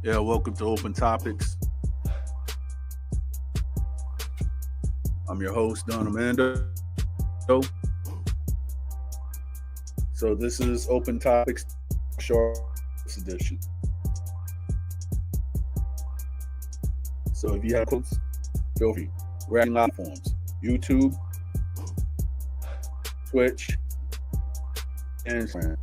Yeah, welcome to Open Topics. I'm your host, Don Armando. So this is Open Topics Shorts Edition. So if you have quotes, feel free. We're at live forms: YouTube, Twitch, and Instagram.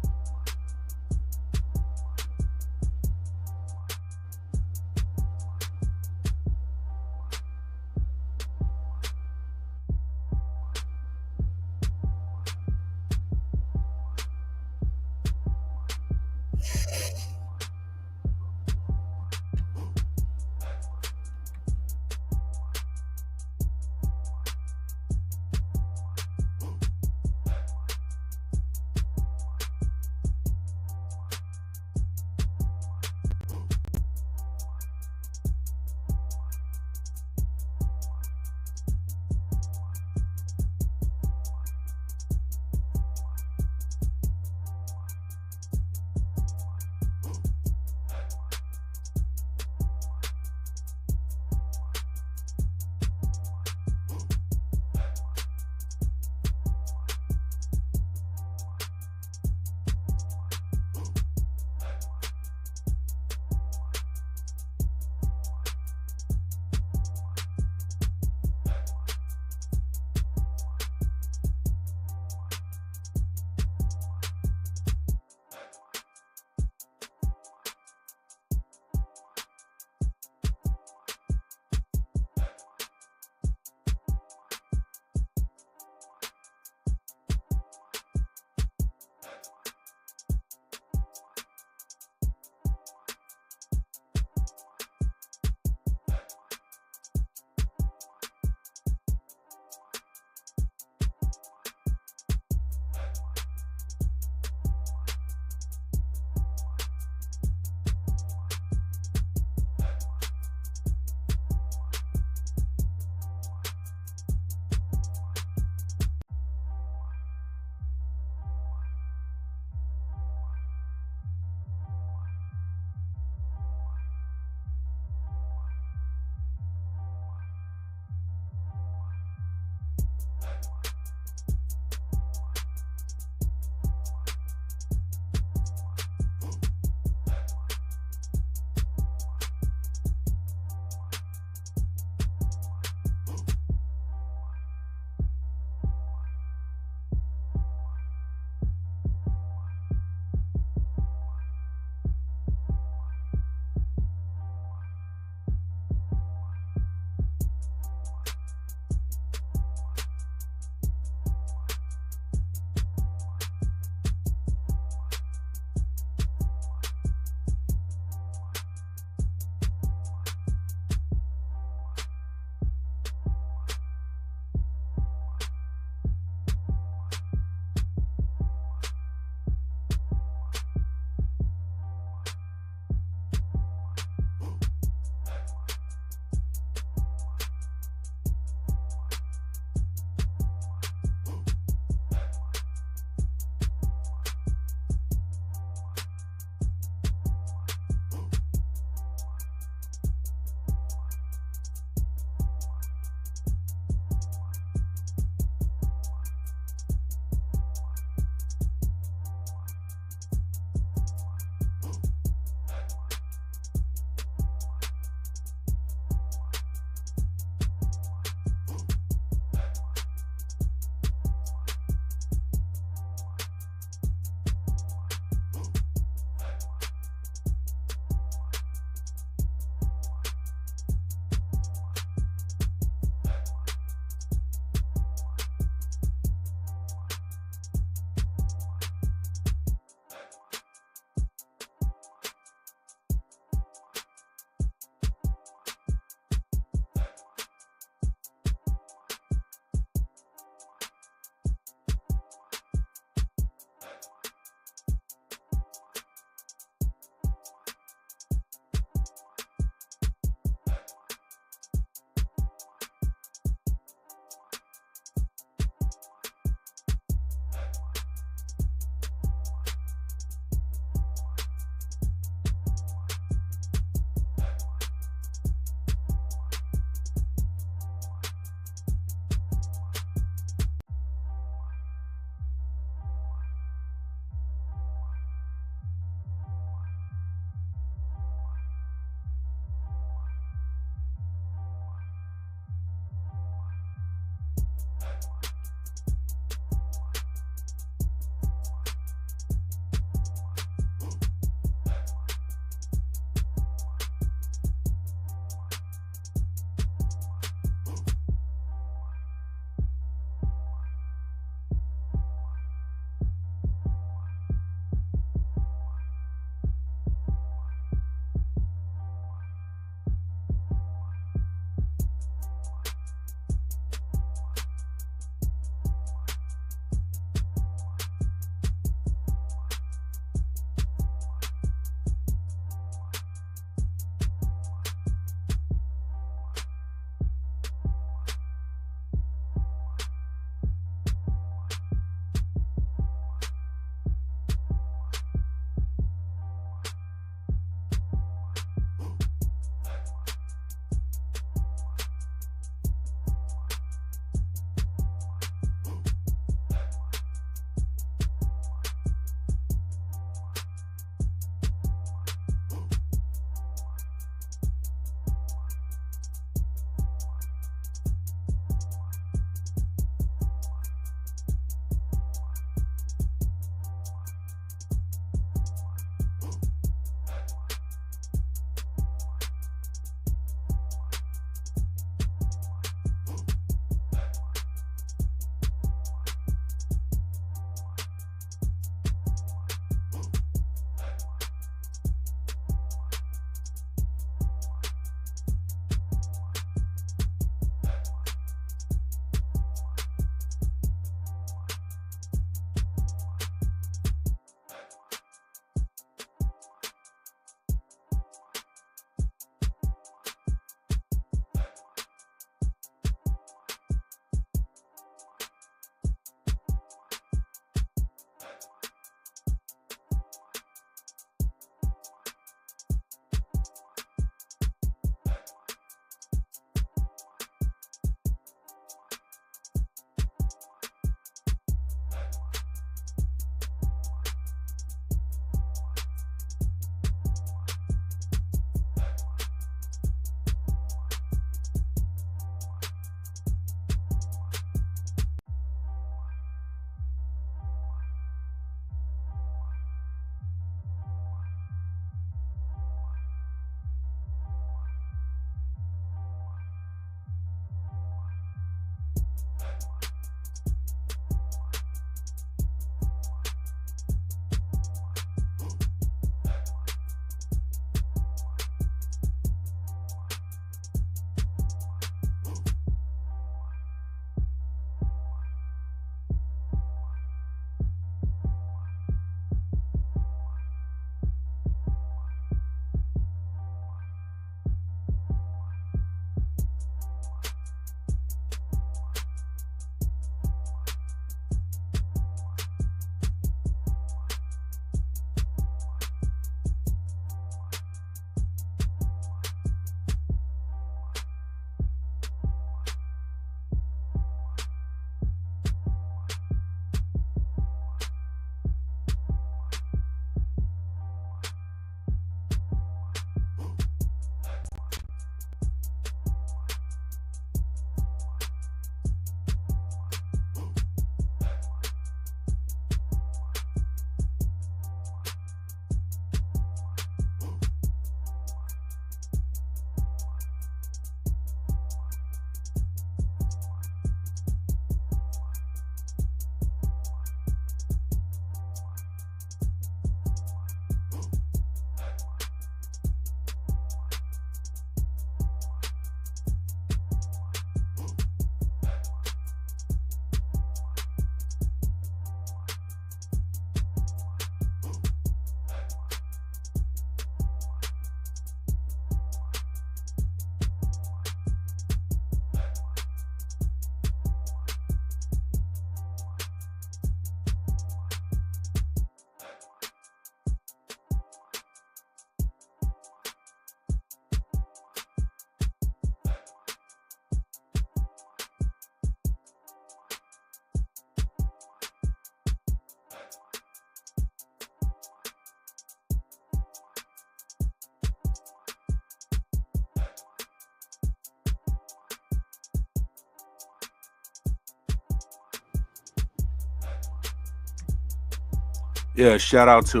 Yeah, shout out to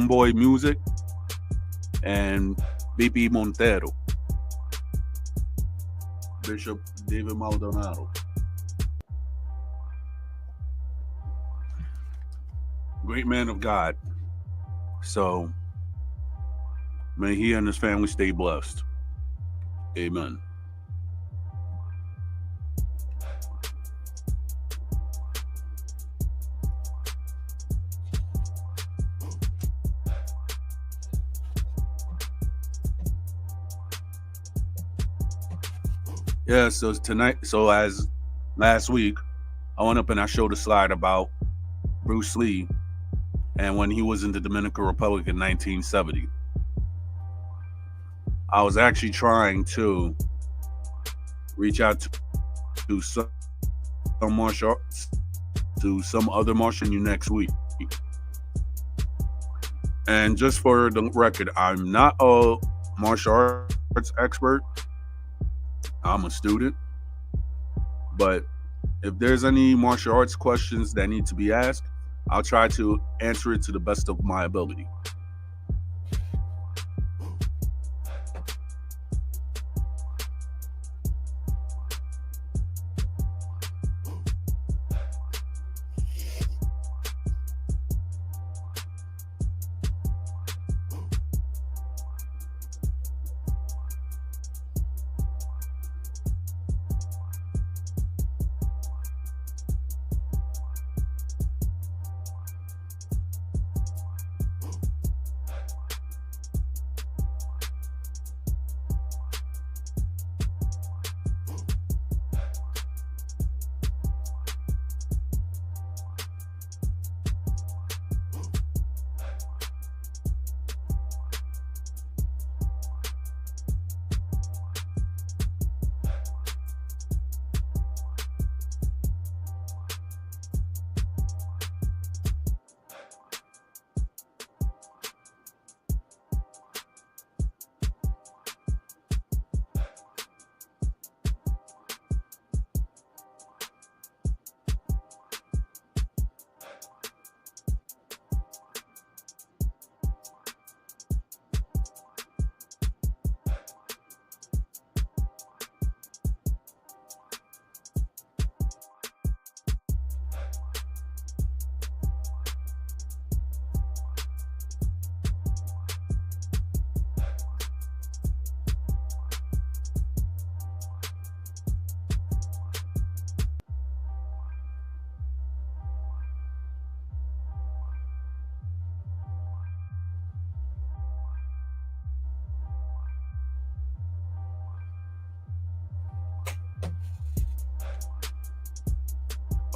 Boy Music and BP Montero, Bishop David Maldonado. Great man of God. So may he and his family stay blessed. Amen. Yeah, so tonight, so as last week, I went up and I showed a slide about Bruce Lee and when he was in the Dominican Republic in 1970. I was actually trying to reach out to some martial arts, to some other martial you next week. And just for the record, I'm not a martial arts expert. I'm a student. But if there's any martial arts questions that need to be asked, I'll try to answer it to the best of my ability.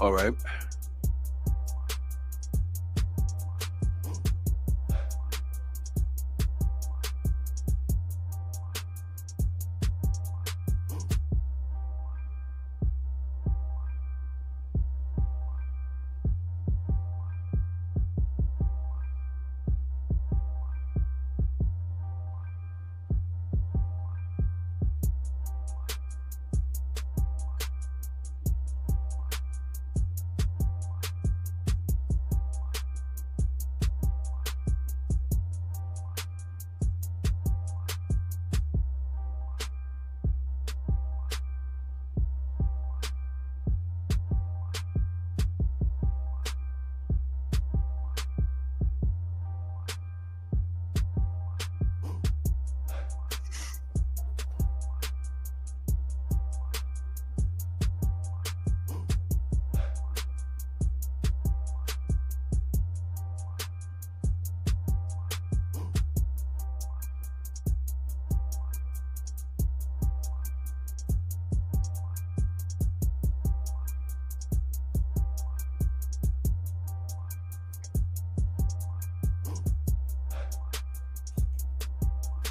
All right.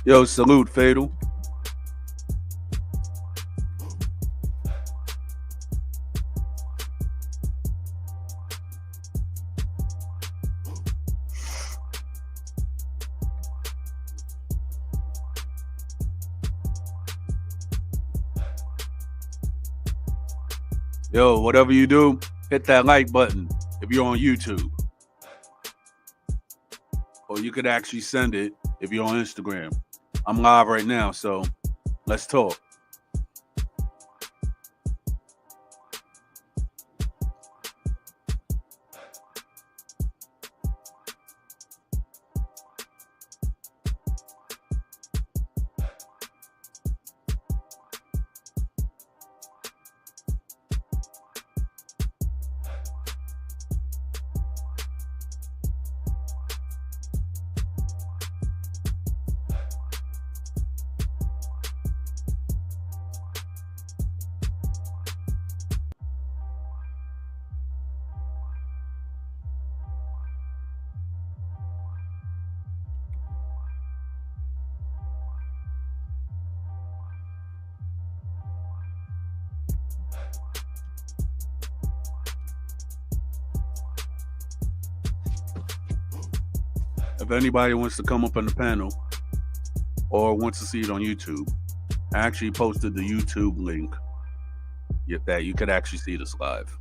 Yo, salute, Fatal. Yo, whatever you do, hit that like button if you're on YouTube. you could actually send it if you're on Instagram. I'm live right now, so let's talk. If anybody wants to come up on the panel or wants to see it on YouTube, I actually posted the YouTube link that you could actually see this live.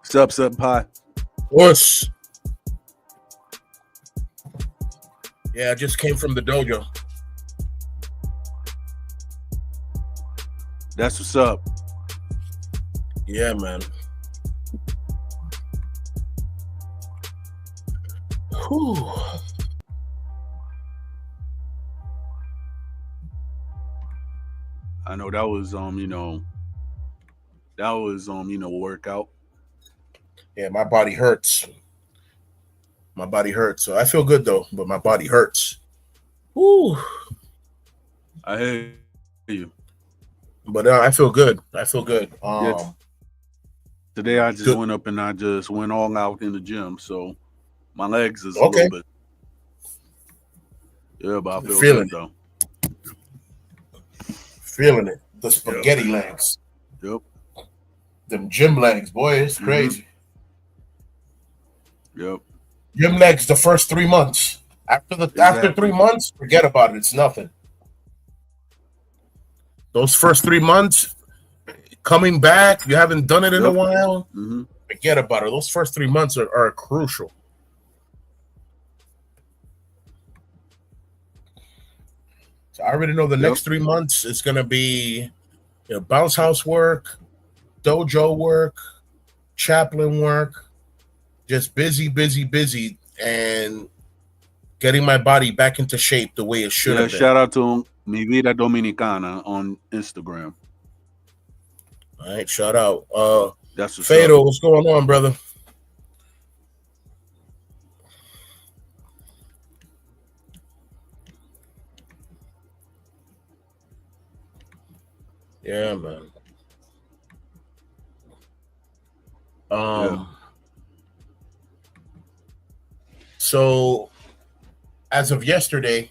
Sup, pie. What's Yeah, I just came from the dojo. That's what's up. Yeah, man. Whew. I know that was workout. Yeah, my body hurts. My body hurts. So I feel good though, but my body hurts. Whew. I hear you. But I feel good. I feel good. Yeah. Today I just Good. went up and I just went all out in the gym, so my legs is a Okay. little bit. Yeah, but I feel Feeling good though. Feeling it. The spaghetti legs. Yep. Them gym legs, boy, it's crazy. Yep. Gym legs the first 3 months. After 3 months, forget about it. It's nothing. Those first 3 months, coming back, you haven't done it in a while. Forget about it. Those first 3 months are crucial. So I already know the next 3 months is going to be bounce house work, dojo work, chaplain work, just busy, and getting my body back into shape the way it should have been. Shout out to Mi Vida Dominicana on Instagram. All right, shout out. That's what's Fado, up. what's going on, brother? Yeah, man. So as of yesterday,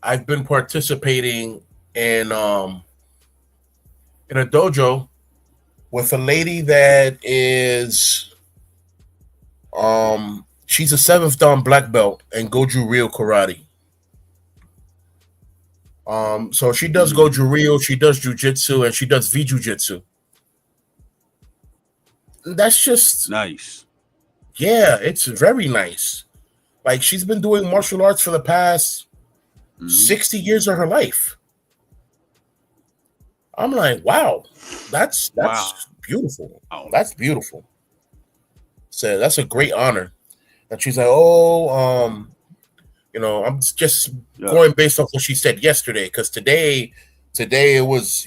I've been participating in a dojo with a lady that is she's a 7th Dan black belt in Goju Ryu karate. So she does Goju Ryu, she does jujitsu, and she does V-jujitsu. That's just nice. Yeah, it's very nice. Like, she's been doing martial arts for the past 60 years of her life. I'm like, wow, that's beautiful. Wow. That's beautiful. So that's a great honor. And she's like, oh, I'm just going based off what she said yesterday, because today it was,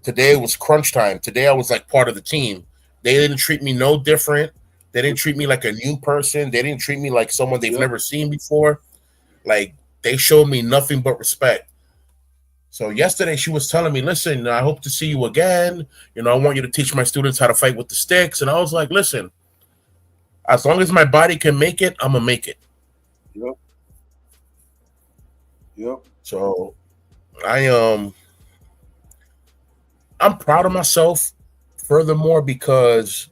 today it was crunch time. Today I was like part of the team. They didn't treat me no different. They didn't treat me like a new person. They didn't treat me like someone they've never seen before. Like, they showed me nothing but respect. So yesterday she was telling me, listen, I hope to see you again. I want you to teach my students how to fight with the sticks. And I was like, listen, as long as my body can make it, I'm going to make it. Yep. So I'm proud of myself furthermore, because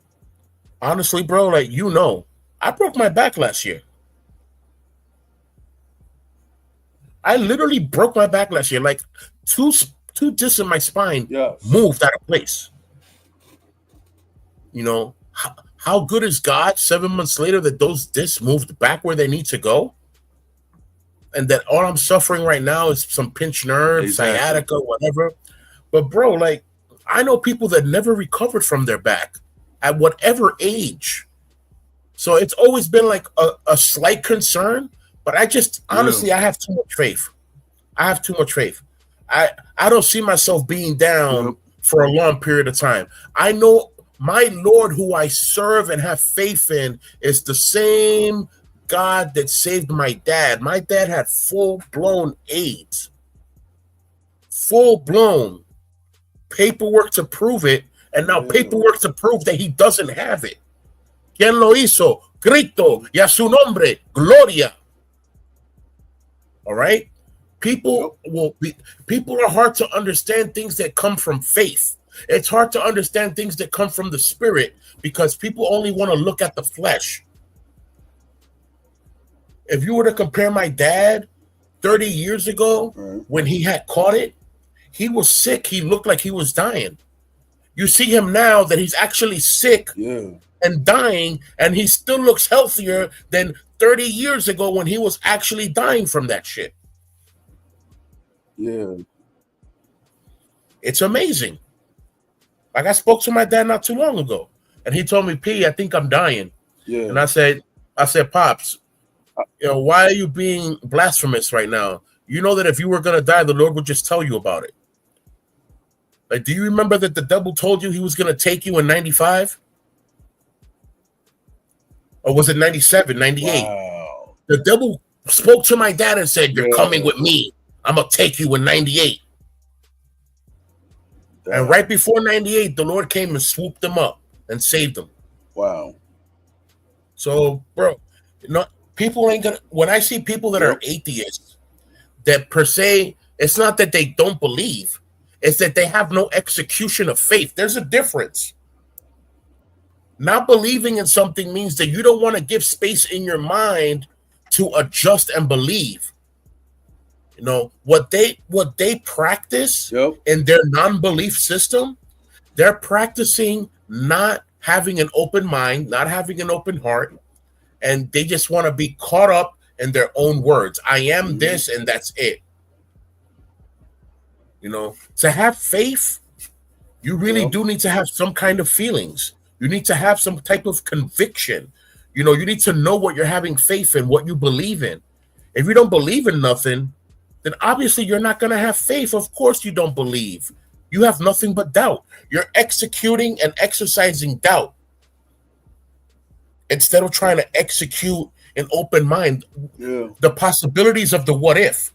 honestly, bro, like, I broke my back last year. I literally broke my back last year. Like, two discs in my spine moved out of place. How good is God 7 months later that those discs moved back where they need to go? And that all I'm suffering right now is some pinched nerve, sciatica, whatever. But bro, like, I know people that never recovered from their back at whatever age. So it's always been like a slight concern, but I just honestly, I have too much faith. I don't see myself being down for a long period of time. I know my Lord, who I serve and have faith in, is the same God that saved my dad. My dad had full-blown AIDS. Full-blown. Paperwork to prove it, and now paperwork to prove that he doesn't have it. ¿Quién lo hizo? Cristo, y a su nombre, gloria. All right? People are hard to understand things that come from faith. It's hard to understand things that come from the spirit because people only want to look at the flesh. If you were to compare my dad 30 years ago when he had caught it, he was sick. He looked like he was dying. You see him now that he's actually sick Yeah. and dying, and he still looks healthier than 30 years ago when he was actually dying from that shit. Yeah. It's amazing. Like I spoke to my dad not too long ago, and he told me, "P, I think I'm dying." Yeah. And I said, Pops, why are you being blasphemous right now? You know that if you were gonna die, the Lord would just tell you about it. Like, do you remember that the devil told you he was gonna take you in 95? Or was it 97, 98? Wow. The devil spoke to my dad and said, "You're coming Yeah. with me. I'm gonna take you in 98." And Damn. right before 98, the Lord came and swooped them up and saved them. Wow. So, bro, people ain't gonna. When I see people that are Yep. atheists, that per se, it's not that they don't believe, it's that they have no execution of faith. There's a difference. Not believing in something means that you don't want to give space in your mind to adjust and believe. What they practice Yep. in their non-belief system, they're practicing not having an open mind, not having an open heart, and they just want to be caught up in their own words. I am this, and that's it. To have faith, you really Yep. do need to have some kind of feelings. You need to have some type of conviction. You need to know what you're having faith in, what you believe in. If you don't believe in nothing, then obviously you're not going to have faith. Of course you don't believe. You have nothing but doubt. You're executing and exercising doubt instead of trying to execute an open mind. Yeah. The possibilities of the what if.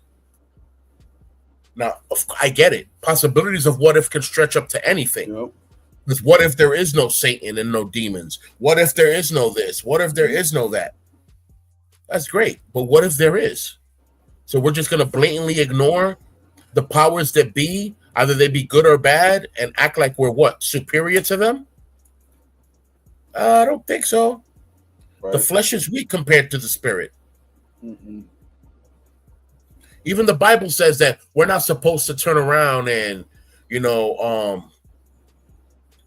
Now, I get it. Possibilities of what if can stretch up to anything. Yep. Because what if there is no Satan and no demons? What if there is no this? What if there is no that? That's great. But what if there is? So we're just going to blatantly ignore the powers that be, either they be good or bad, and act like we're what? Superior to them? I don't think so. Right. The flesh is weak compared to the spirit. Mm-hmm. Even the Bible says that we're not supposed to turn around and,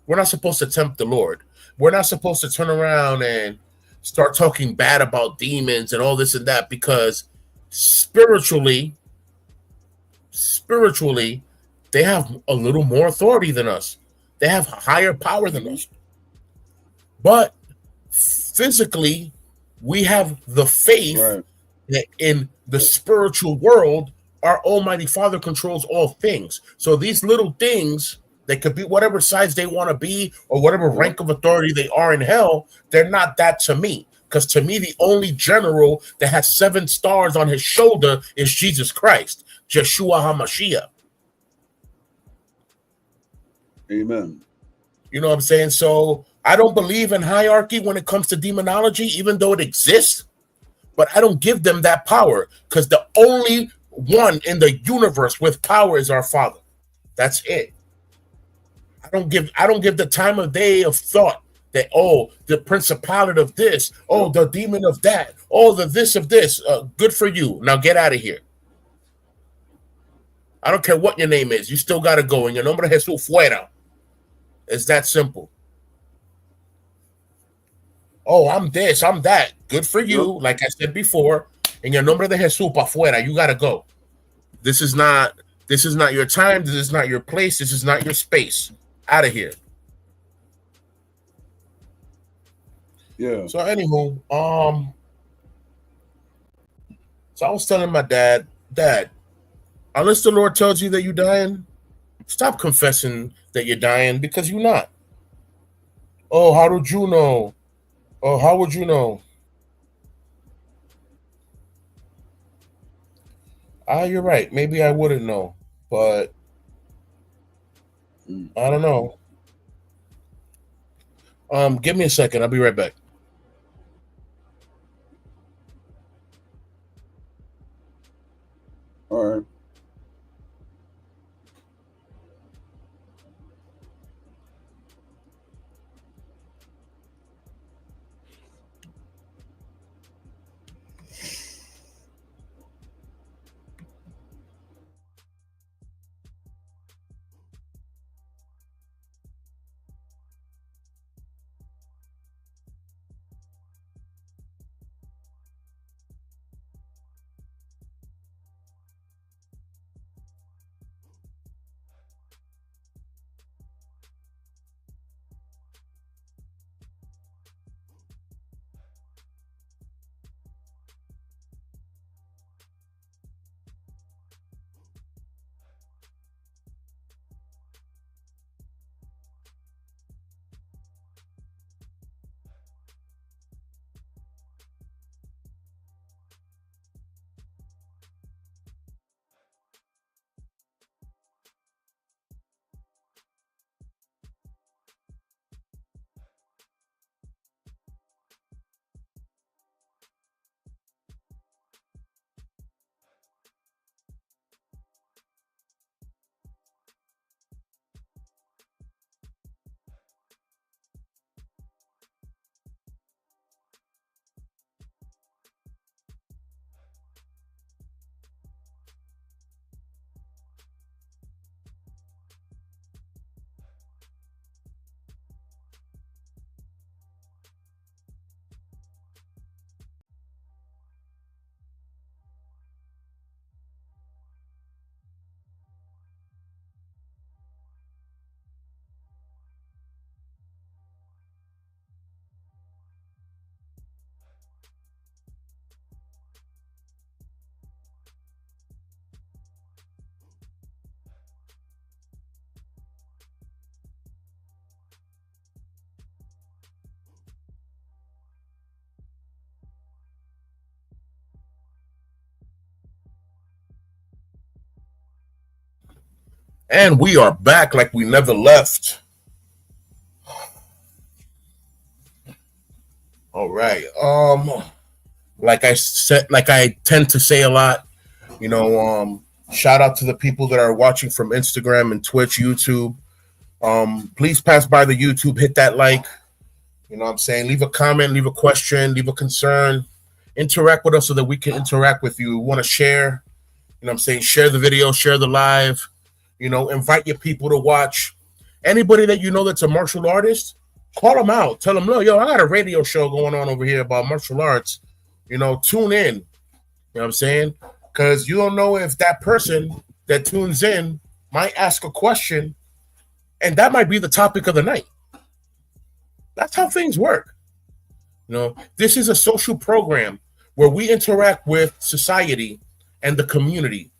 we're not supposed to tempt the Lord. We're not supposed to turn around and start talking bad about demons and all this and that, because spiritually, they have a little more authority than us. They have higher power than us. But physically, we have the faith that in the spiritual world, our Almighty Father controls all things. So these little things, they could be whatever size they want to be or whatever rank of authority they are in hell, they're not that to me. Because to me, the only general that has 7 stars on his shoulder is Jesus Christ, Yeshua HaMashiach. Amen. You know what I'm saying? So I don't believe in hierarchy when it comes to demonology, even though it exists, but I don't give them that power, because the only one in the universe with power is our Father. That's it. I don't give the time of day of thought that, the principality of this, the demon of that, the this of this. Good for you. Now get out of here. I don't care what your name is. You still got to go. En el nombre de Jesús, fuera. It's that simple. I'm this, I'm that. Good for you. Like I said before, en el nombre de Jesús, pa fuera. You got to go. This is not your time. This is not your place. This is not your space. Out of here. Yeah. So anywho, so I was telling my dad, unless the Lord tells you that you're dying, stop confessing that you're dying, because you're not. Oh, how did you know? Oh, how would you know? You're right. Maybe I wouldn't know, but I don't know. Give me a second. I'll be right back. All right. And we are back like we never left. All right. Like I said, like I tend to say a lot, shout out to the people that are watching from Instagram and Twitch, YouTube. Please pass by the YouTube, hit that like, what I'm saying? Leave a comment, leave a question, leave a concern, interact with us so that we can interact with you. We want to share, what I'm saying? Share the video, share the live, invite your people to watch. Anybody that you know that's a martial artist, call them out. Tell them, no, yo, I got a radio show going on over here about martial arts. Tune in. You know what I'm saying? Because you don't know if that person that tunes in might ask a question, and that might be the topic of the night. That's how things work. This is a social program where we interact with society and the community.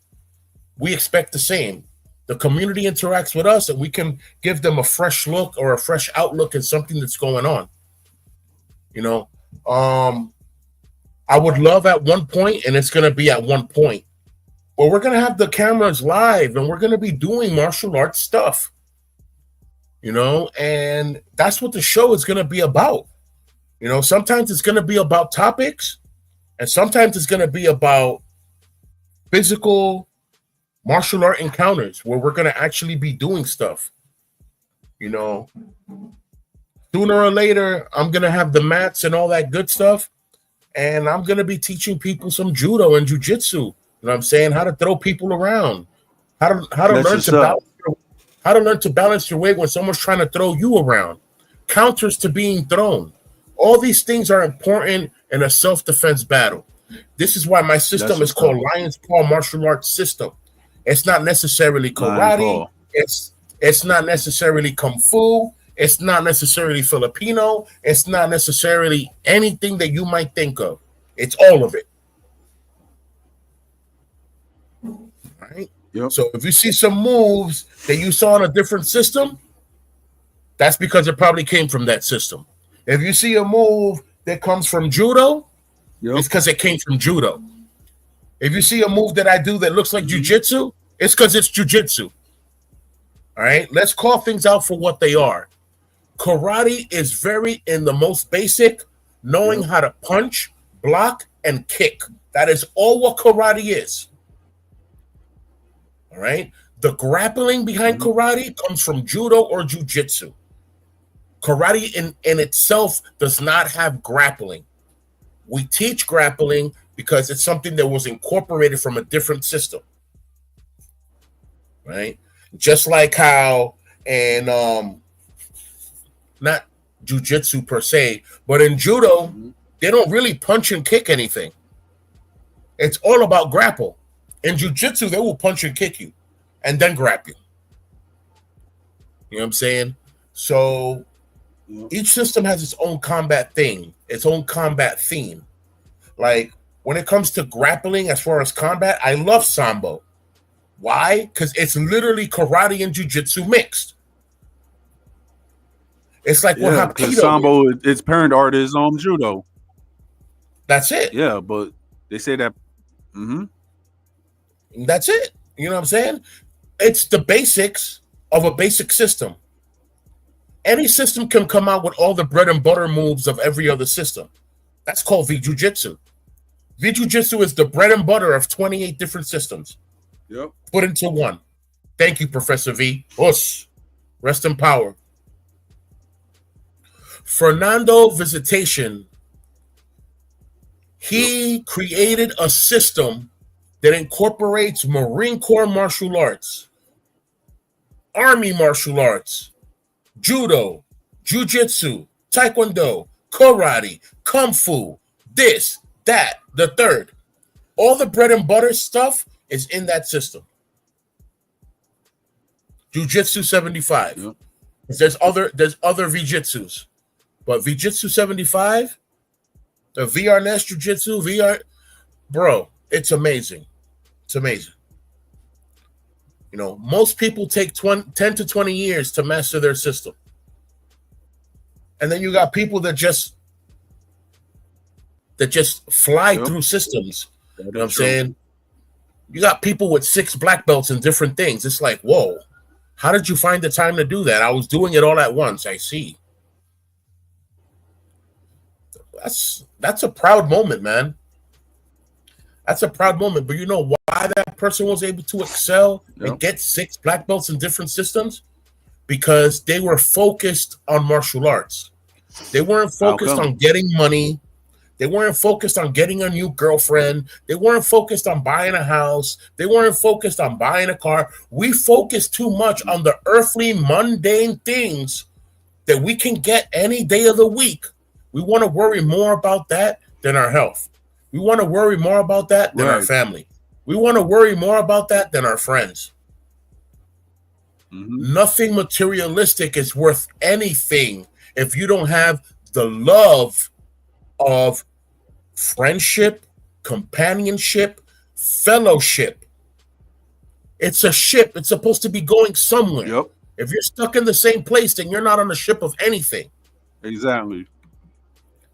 We expect the same. The community interacts with us, and we can give them a fresh look or a fresh outlook at something that's going on. I would love at one point, and it's going to be at one point, but we're going to have the cameras live, and we're going to be doing martial arts stuff. And that's what the show is going to be about. Sometimes it's going to be about topics, and sometimes it's going to be about physical martial art encounters where we're going to actually be doing stuff. Sooner or later, I'm going to have the mats and all that good stuff, and I'm going to be teaching people some judo and jiu-jitsu. You know what I'm saying? How to throw people around, how to learn to balance how to learn to balance your weight when someone's trying to throw you around, counters to being thrown. All these things are important in a self-defense battle. This is why my system is called Lion's Paw Martial Arts System. It's not necessarily karate. It's not necessarily kung fu. It's not necessarily Filipino. It's not necessarily anything that you might think of. It's all of it. Right? Yep. So if you see some moves that you saw in a different system, that's because it probably came from that system. If you see a move that comes from judo, it's because it came from judo. If you see a move that I do that looks like jiu-jitsu, it's because it's jiu-jitsu. All right? Let's call things out for what they are. Karate is very in the most basic, knowing how to punch, block, and kick. That is all what karate is. All right? The grappling behind karate comes from judo or jiu-jitsu. Karate in itself does not have grappling. We teach grappling because it's something that was incorporated from a different system. Right? Just like how in not jiu-jitsu per se, but in judo, they don't really punch and kick anything. It's all about grapple. In jiu-jitsu, they will punch and kick you and then grab you. You know what I'm saying? So each system has its own combat thing, its own combat theme. Like when it comes to grappling, as far as combat, I love Sambo. Why? Because it's literally karate and jiu-jitsu mixed. It's like what Hapkido Sambo, its parent art is judo. That's it. Yeah, but they say that. That's it. You know what I'm saying? It's the basics of a basic system. Any system can come out with all the bread and butter moves of every other system. That's called V-Jiu-Jitsu. V-Jiu-Jitsu is the bread and butter of 28 different systems. Yep. Put into one. Thank you, Professor V. Us. Rest in power. Fernando Visitation, he created a system that incorporates Marine Corps martial arts, Army martial arts, judo, jiu-jitsu, taekwondo, karate, kung fu, this, that, the third. All the bread and butter stuff is in that system. Jiu-jitsu 75. Yep. There's other V-jitsus. But V-jitsu 75, the VR Nest Jiu-Jitsu, bro, it's amazing. It's amazing. You know, most people take 10 to 20 years to master their system. And then you got people that just fly through systems. You know what I'm saying? You got people with 6 black belts in different things. It's like, whoa. How did you find the time to do that? I was doing it all at once. I see. That's a proud moment, man. That's a proud moment. But you know why that person was able to excel and Yep. get 6 black belts in different systems? Because they were focused on martial arts. They weren't How focused come? on getting money. They weren't focused on getting a new girlfriend. They weren't focused on buying a house. They weren't focused on buying a car. We focus too much on the earthly, mundane things that we can get any day of the week. We want to worry more about that than our health. We want to worry more about that than our Right. family. We want to worry more about that than our friends. Mm-hmm. Nothing materialistic is worth anything if you don't have the love of friendship, companionship, fellowship. It's a ship. It's supposed to be going somewhere. Yep. If you're stuck in the same place, then you're not on a ship of anything. Exactly.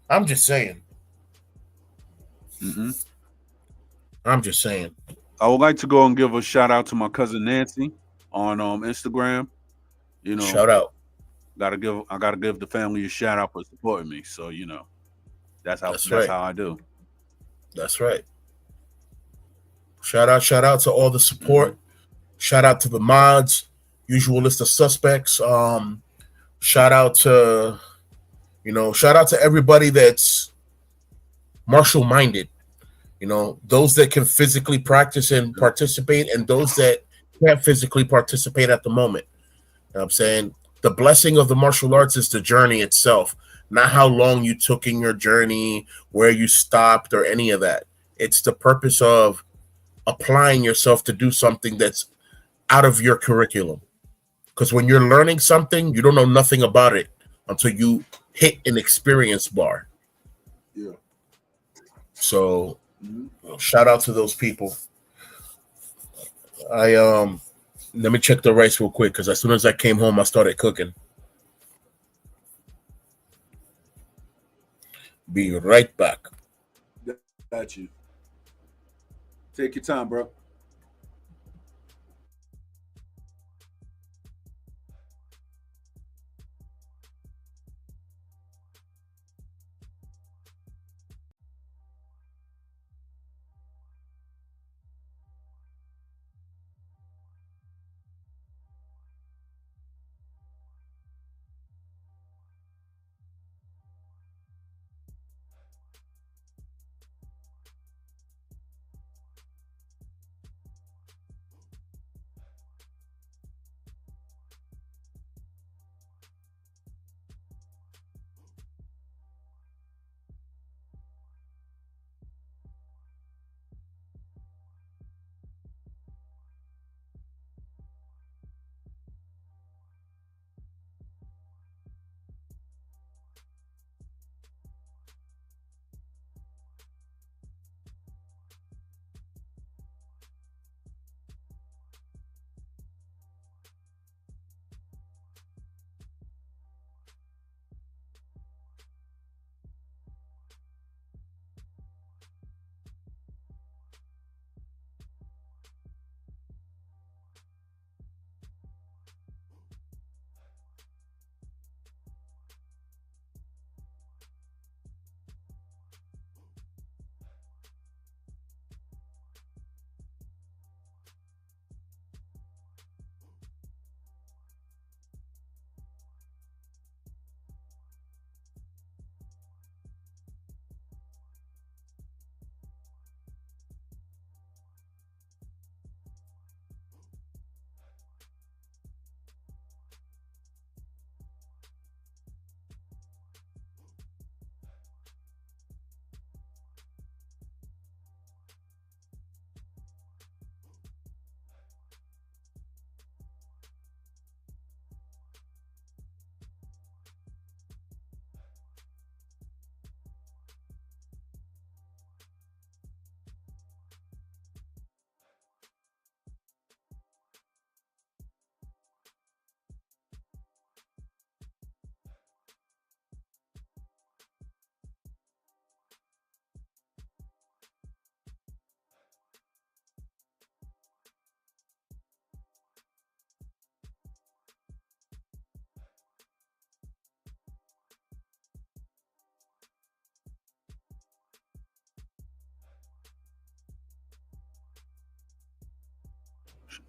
I'm just saying. Mm-hmm. I'm just saying. I would like to go and give a shout out to my cousin Nancy on Instagram. You know, Shout out. I gotta give the family a shout out for supporting me. So That's that's right. how I do. That's right. Shout out to all the Mm-hmm. support. Shout out to the mods, usual list of suspects. Shout out to shout out to everybody that's martial minded. Those that can physically practice and Yep. participate, and those that can't physically participate at the moment. You know what I'm saying? The blessing of the martial arts is the journey itself, not how long you took in your journey, where you stopped, or any of that. It's the purpose of applying yourself to do something that's out of your curriculum. Because when you're learning something, you don't know nothing about it until you hit an experience bar. Yeah. So Mm-hmm. shout out to those people. I Let me check the rice real quick because as soon as I came home, I started cooking. Be right back. Got you. Take your time, bro.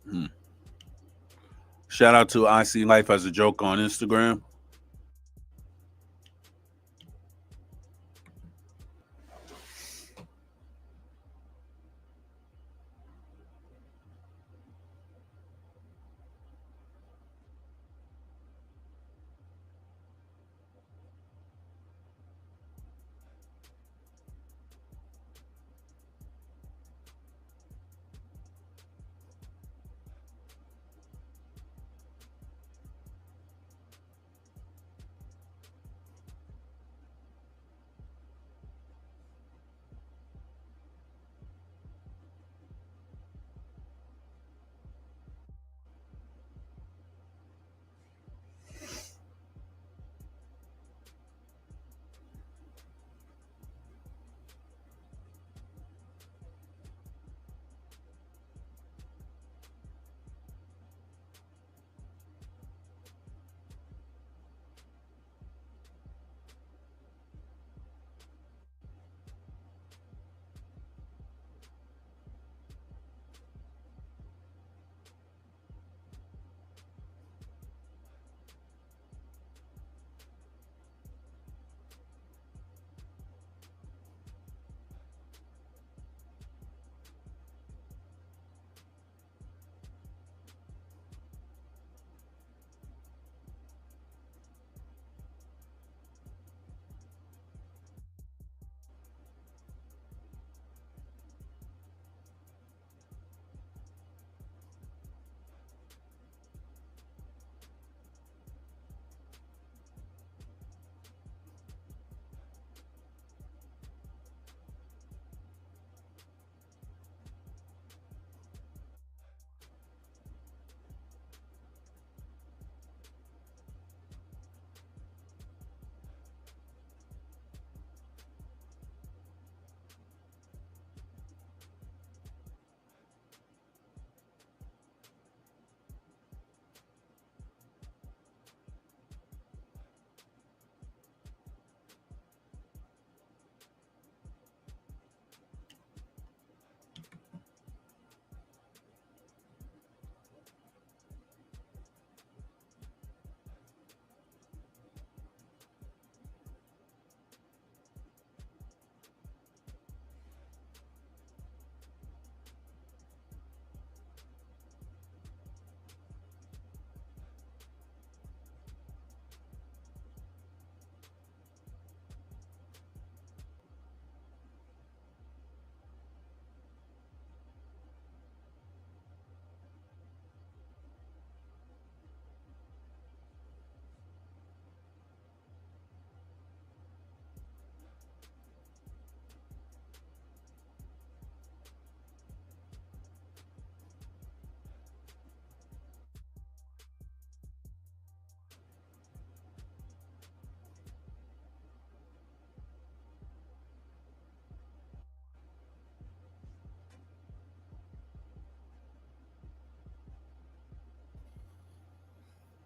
Hmm. Shout out to I See Life as a Joke on Instagram.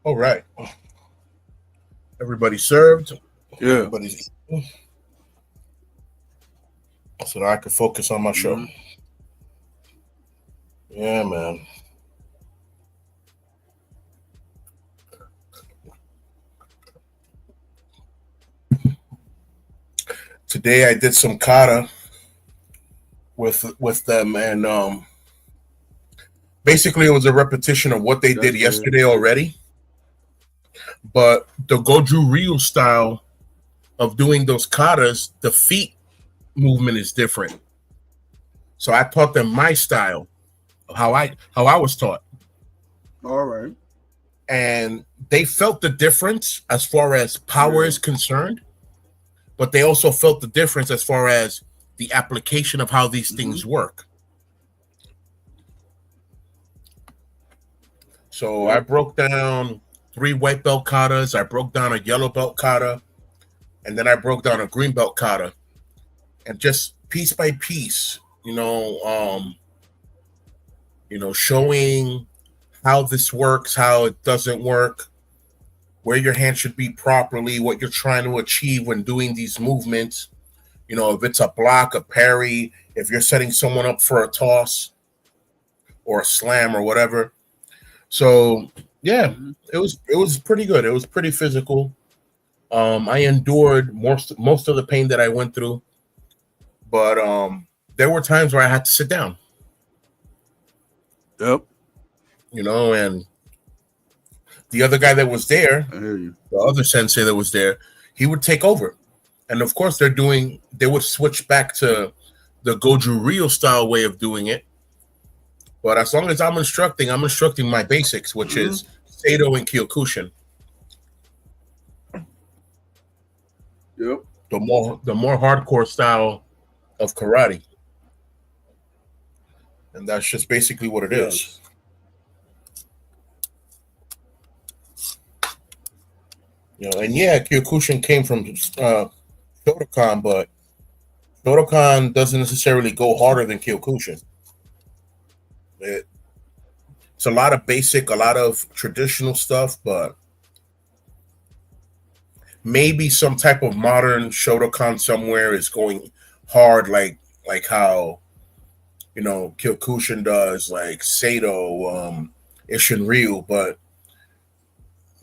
All right. Everybody served. Yeah. Everybody's so that I could focus on my show. Hmm. Yeah, man. Today I did some kata with them, and basically it was a repetition of what they That's did good. yesterday already. But the Goju Ryu style of doing those katas, the feet movement is different. So I taught them my style, how I was taught, All right. and they felt the difference as far as power Yeah. is concerned, but they also felt the difference as far as the application of how these Hmm. things work. So I Yep. broke down 3 white belt katas, I broke down a yellow belt kata, and then I broke down a green belt kata, and just piece by piece, showing how this works, how it doesn't work, where your hand should be properly, what you're trying to achieve when doing these movements. If it's a block, a parry, if you're setting someone up for a toss, or a slam or whatever. So yeah, Hmm. it was pretty good. It was pretty physical. I endured most of the pain that I went through, but there were times where I had to sit down, Yep. and the other guy that was there, I hear you. the other sensei that was there, he would take over. And of course, they would switch back to the Goju Ryu style way of doing it. But as long as I'm instructing my basics, which Hmm. is Seido and Kyokushin. Yep. The more hardcore style of karate. And that's just basically what it is. Yes. And yeah, Kyokushin came from Shotokan, but Shotokan doesn't necessarily go harder than Kyokushin. It, it's a lot of basic, a lot of traditional stuff, but maybe some type of modern Shotokan somewhere is going hard, like how Kyokushin does, like Seido, Ishin Ryu, but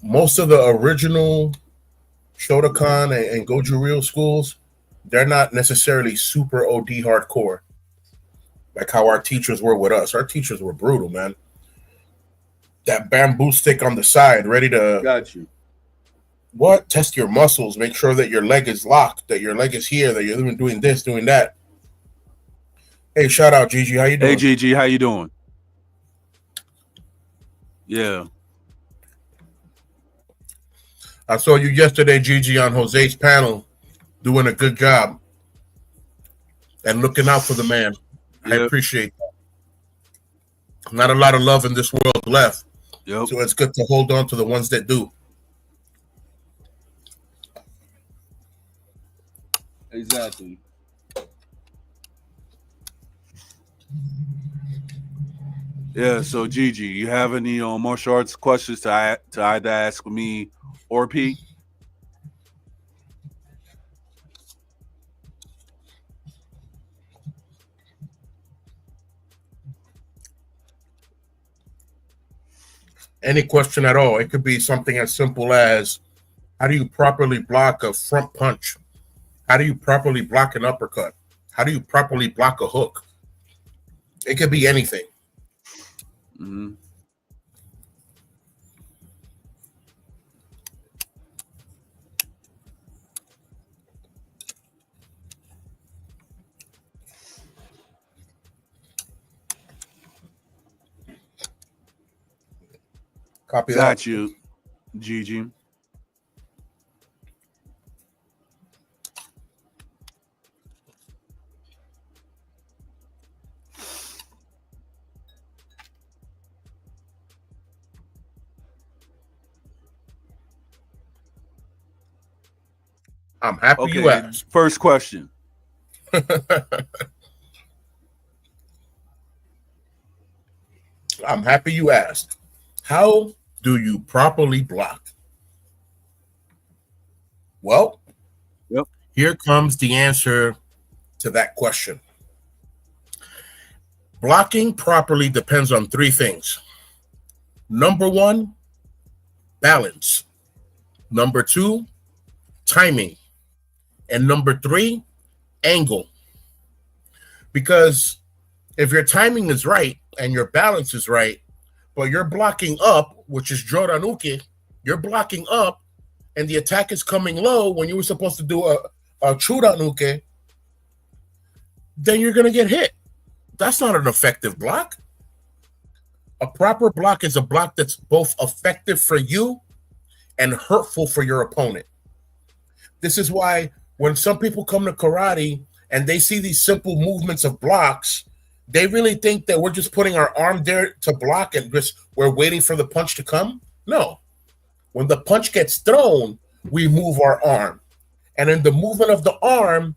most of the original Shotokan and Goju Ryu schools, they're not necessarily super OD hardcore, like how our teachers were with us. Our teachers were brutal, man. That bamboo stick on the side, ready to Got you. test your muscles, make sure that your leg is locked, that your leg is here, that you're even doing this, doing that. Hey, shout out Gigi, how you Hey, doing? Gigi, how you doing? Yeah. I saw you yesterday, Gigi, on Jose's panel, doing a good job and looking out for the man. I Yep. appreciate that. Not a lot of love in this world left, Yep. so it's good to hold on to the ones that do. Exactly. Yeah. So, Gigi, you have any martial arts questions to either ask me or Pete? Any question at all. It could be something as simple as, how do you properly block a front punch? How do you properly block an uppercut? How do you properly block a hook? It could be anything. Hmm. Copy that. Got you, Gigi. I'm happy you Okay. asked. First question. I'm happy you asked. How do you properly block? Well, Yep. here comes the answer to that question. Blocking properly depends on three things. Number one, balance. Number two, timing. And number three, angle. Because if your timing is right and your balance is right, but you're blocking up, which is Joranuke, you're blocking up and the attack is coming low when you were supposed to do a Churanuke, then you're going to get hit. That's not an effective block. A proper block is a block that's both effective for you and hurtful for your opponent. This is why when some people come to karate and they see these simple movements of blocks, they really think that we're just putting our arm there to block and just we're waiting for the punch to come. No. When the punch gets thrown, we move our arm. And in the movement of the arm,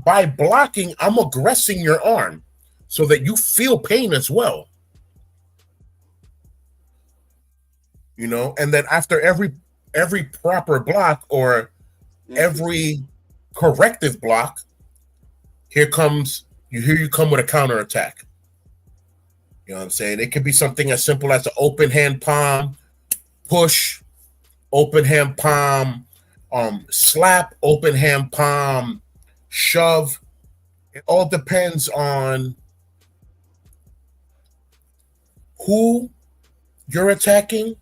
by blocking, I'm aggressing your arm so that you feel pain as well. And then after every proper block or every corrective block, here you come with a counterattack. You know what I'm saying? It could be something as simple as an open hand palm push, open hand palm slap, open hand palm shove. It all depends on who you're attacking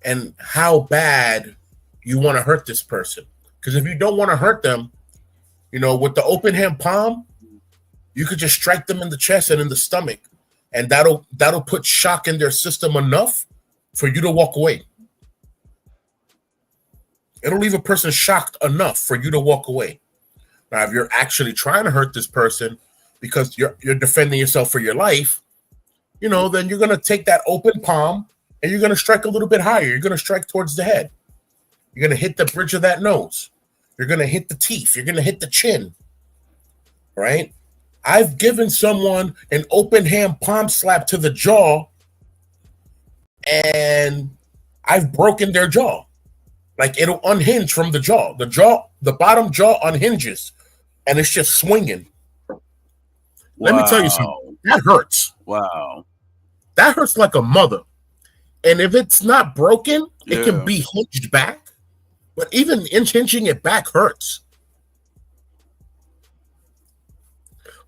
and how bad you want to hurt this person. Because if you don't want to hurt them, with the open hand palm, you could just strike them in the chest and in the stomach, and that'll put shock in their system enough for you to walk away. It'll leave a person shocked enough for you to walk away. Now, if you're actually trying to hurt this person because you're defending yourself for your life, then you're going to take that open palm and you're going to strike a little bit higher. You're going to strike towards the head. You're going to hit the bridge of that nose. You're going to hit the teeth. You're going to hit the chin. Right? I've given someone an open hand palm slap to the jaw and I've broken their jaw. Like, it'll unhinge from the jaw. The bottom jaw unhinges and it's just swinging. Wow. Let me tell you something. That hurts. Wow. That hurts like a mother. And if it's not broken, it can be hinged back. But even hinging it back hurts.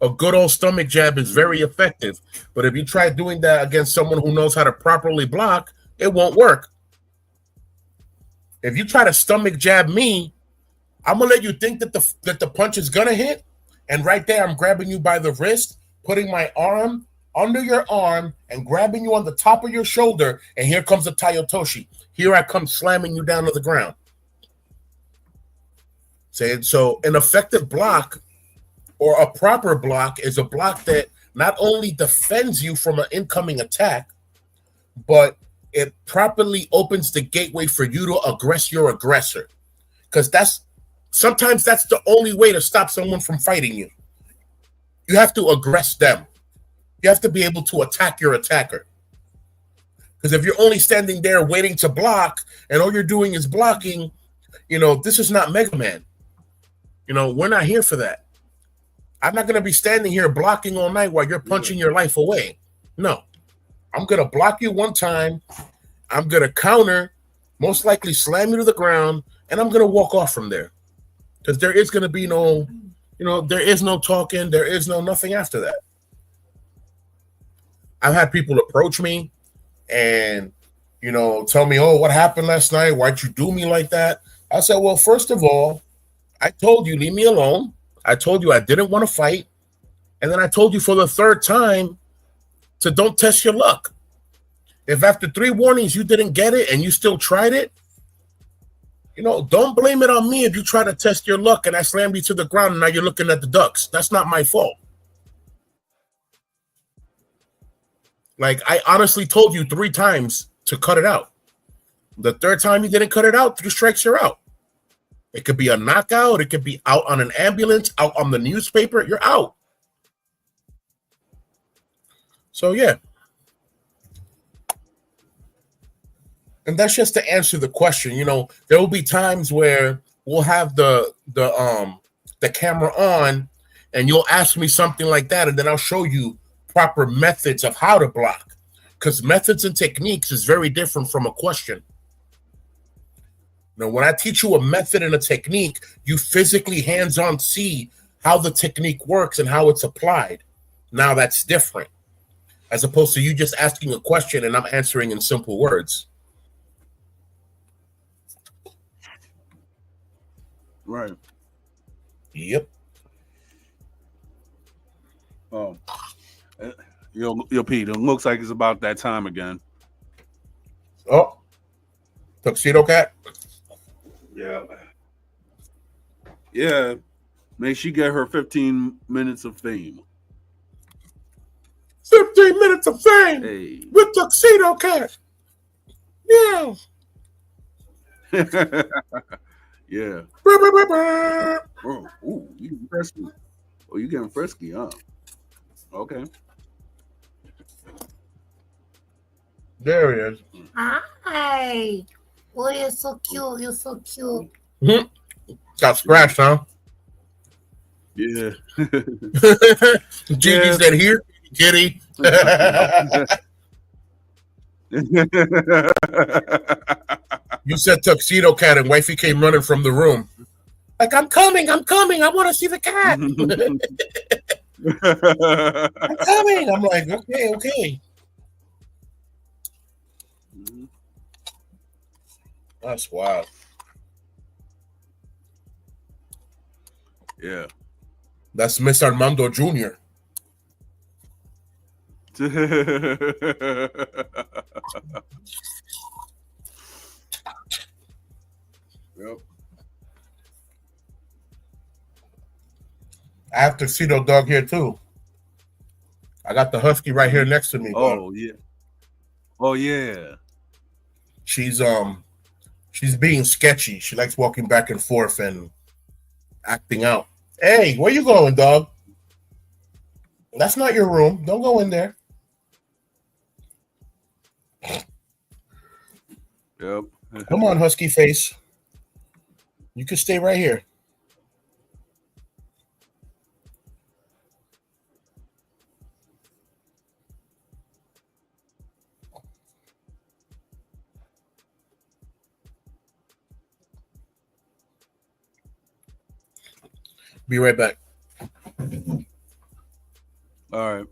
A good old stomach jab is very effective. But if you try doing that against someone who knows how to properly block, it won't work. If you try to stomach jab me, I'm going to let you think that the punch is going to hit. And right there, I'm grabbing you by the wrist, putting my arm under your arm and grabbing you on the top of your shoulder. And here comes the Tayotoshi. Here I come slamming you down to the ground. So an effective block or a proper block is a block that not only defends you from an incoming attack, but it properly opens the gateway for you to aggress your aggressor. Because sometimes that's the only way to stop someone from fighting you. You have to aggress them. You have to be able to attack your attacker. Because if you're only standing there waiting to block and all you're doing is blocking, this is not Mega Man. We're not here for that. I'm not going to be standing here blocking all night while you're punching your life away. No. I'm going to block you one time. I'm going to counter, most likely slam you to the ground, and I'm going to walk off from there. Because there is going to be there is no talking. There is no nothing after that. I've had people approach me and, tell me, oh, what happened last night? Why'd you do me like that? I said, well, first of all, I told you, leave me alone. I told you I didn't want to fight. And then I told you for the third time to don't test your luck. If after 3 warnings you didn't get it and you still tried it, don't blame it on me if you try to test your luck and I slammed you to the ground and now you're looking at the ducks. That's not my fault. Like, I honestly told you 3 times to cut it out. The third time you didn't cut it out, 3 strikes, you're out. It could be a knockout. It could be out on an ambulance, out on the newspaper. You're out. So, yeah. And that's just to answer the question. There will be times where we'll have the camera on and you'll ask me something like that, and then I'll show you proper methods of how to block. Because methods and techniques is very different from a question. Now, when I teach you a method and a technique, you physically hands-on see how the technique works and how it's applied. Now that's different, as opposed to you just asking a question and I'm answering in simple words. Right. Yep. Oh, yo, Pete, it looks like it's about that time again. Oh, Tuxedo Cat. Yeah. May she get her 15 minutes of fame. 15 minutes of fame with Tuxedo Cat. Yeah. Yeah. Oh, ooh, you getting frisky. Oh, you getting frisky, huh? Okay. There he is. Hi. Oh, you're so cute. You're so cute. Mm-hmm. Got scratched, huh? Yeah. Gigi said, here, kitty. You said tuxedo cat, and wifey came running from the room. Like, I'm coming, I'm coming. I want to see the cat. I'm coming. I'm like, okay, okay. That's wild. Yeah. That's Miss Armando Jr. Yep. I have tuxedo dog here too. I got the husky right here next to me. Oh yeah. Oh yeah. She's she's being sketchy. She likes walking back and forth and acting out. Hey, where you going, dog? That's not your room. Don't go in there. Yep. Come on, husky face. You can stay right here. Be right back. All right.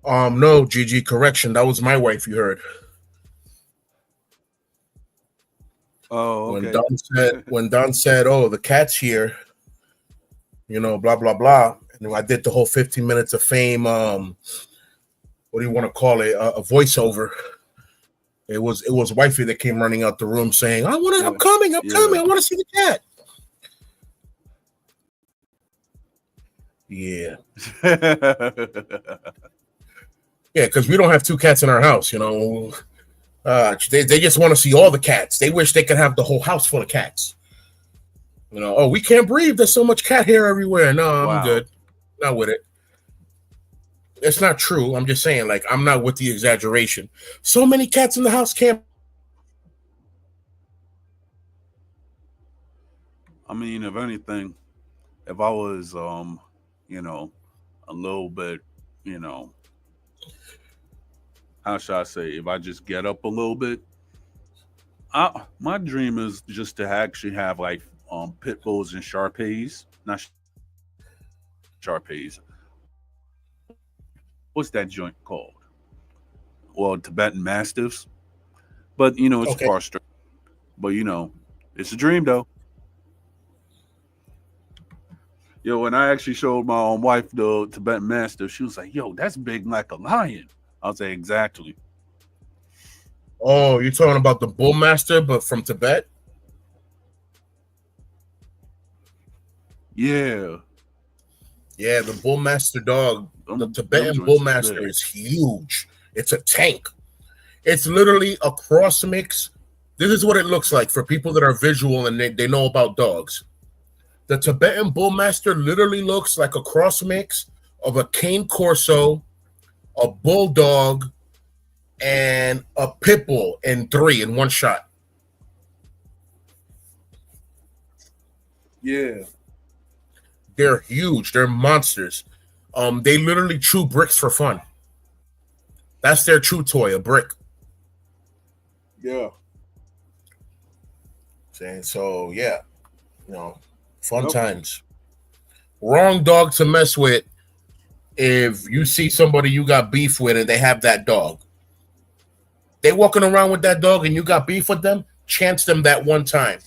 No, Gigi, correction. That was my wife. You heard Oh, when okay. Don said, "Oh, the cat's here," blah blah blah. And I did the whole 15 minutes of fame. What do you want to call it? A voiceover. It was wifey that came running out the room saying, Yeah. I'm coming, I'm coming, I want to see the cat." Yeah. Yeah, because we don't have two cats in our house, they just want to see all the cats. They wish they could have the whole house full of cats. Oh, we can't breathe. There's so much cat hair everywhere. No, I'm Wow. good. Not with it. It's not true. I'm just saying, like, I'm not with the exaggeration. So many cats in the house can't. I mean, if anything, if I was a little bit, you know, how should I say, if I just get up a little bit, my dream is just to actually have like pit bulls and Sharpays, not Sharpays. What's that joint called? Well, Tibetan Mastiffs, but it's Okay. far straight. But it's a dream though. Yo, when I actually showed my wife the Tibetan Mastiff, she was like, "Yo, that's big like a lion." I'll say exactly. Oh, you're talking about the Bullmaster, but from Tibet? Yeah. Yeah, the Bullmaster dog, the Them Tibetan joints is Bullmaster big. is huge. It's a tank. It's literally a cross mix. This is what it looks like for people that are visual and they know about dogs. The Tibetan Bullmaster literally looks like a cross mix of a cane corso, a bulldog, and a pit bull in three in one shot. Yeah. They're huge. They're monsters. They literally chew bricks for fun. That's their chew toy, a brick. Yeah. So yeah, fun Yep. times. Wrong dog to mess with if you see somebody you got beef with and they have that dog. They walking around with that dog and you got beef with them, chance them that one time.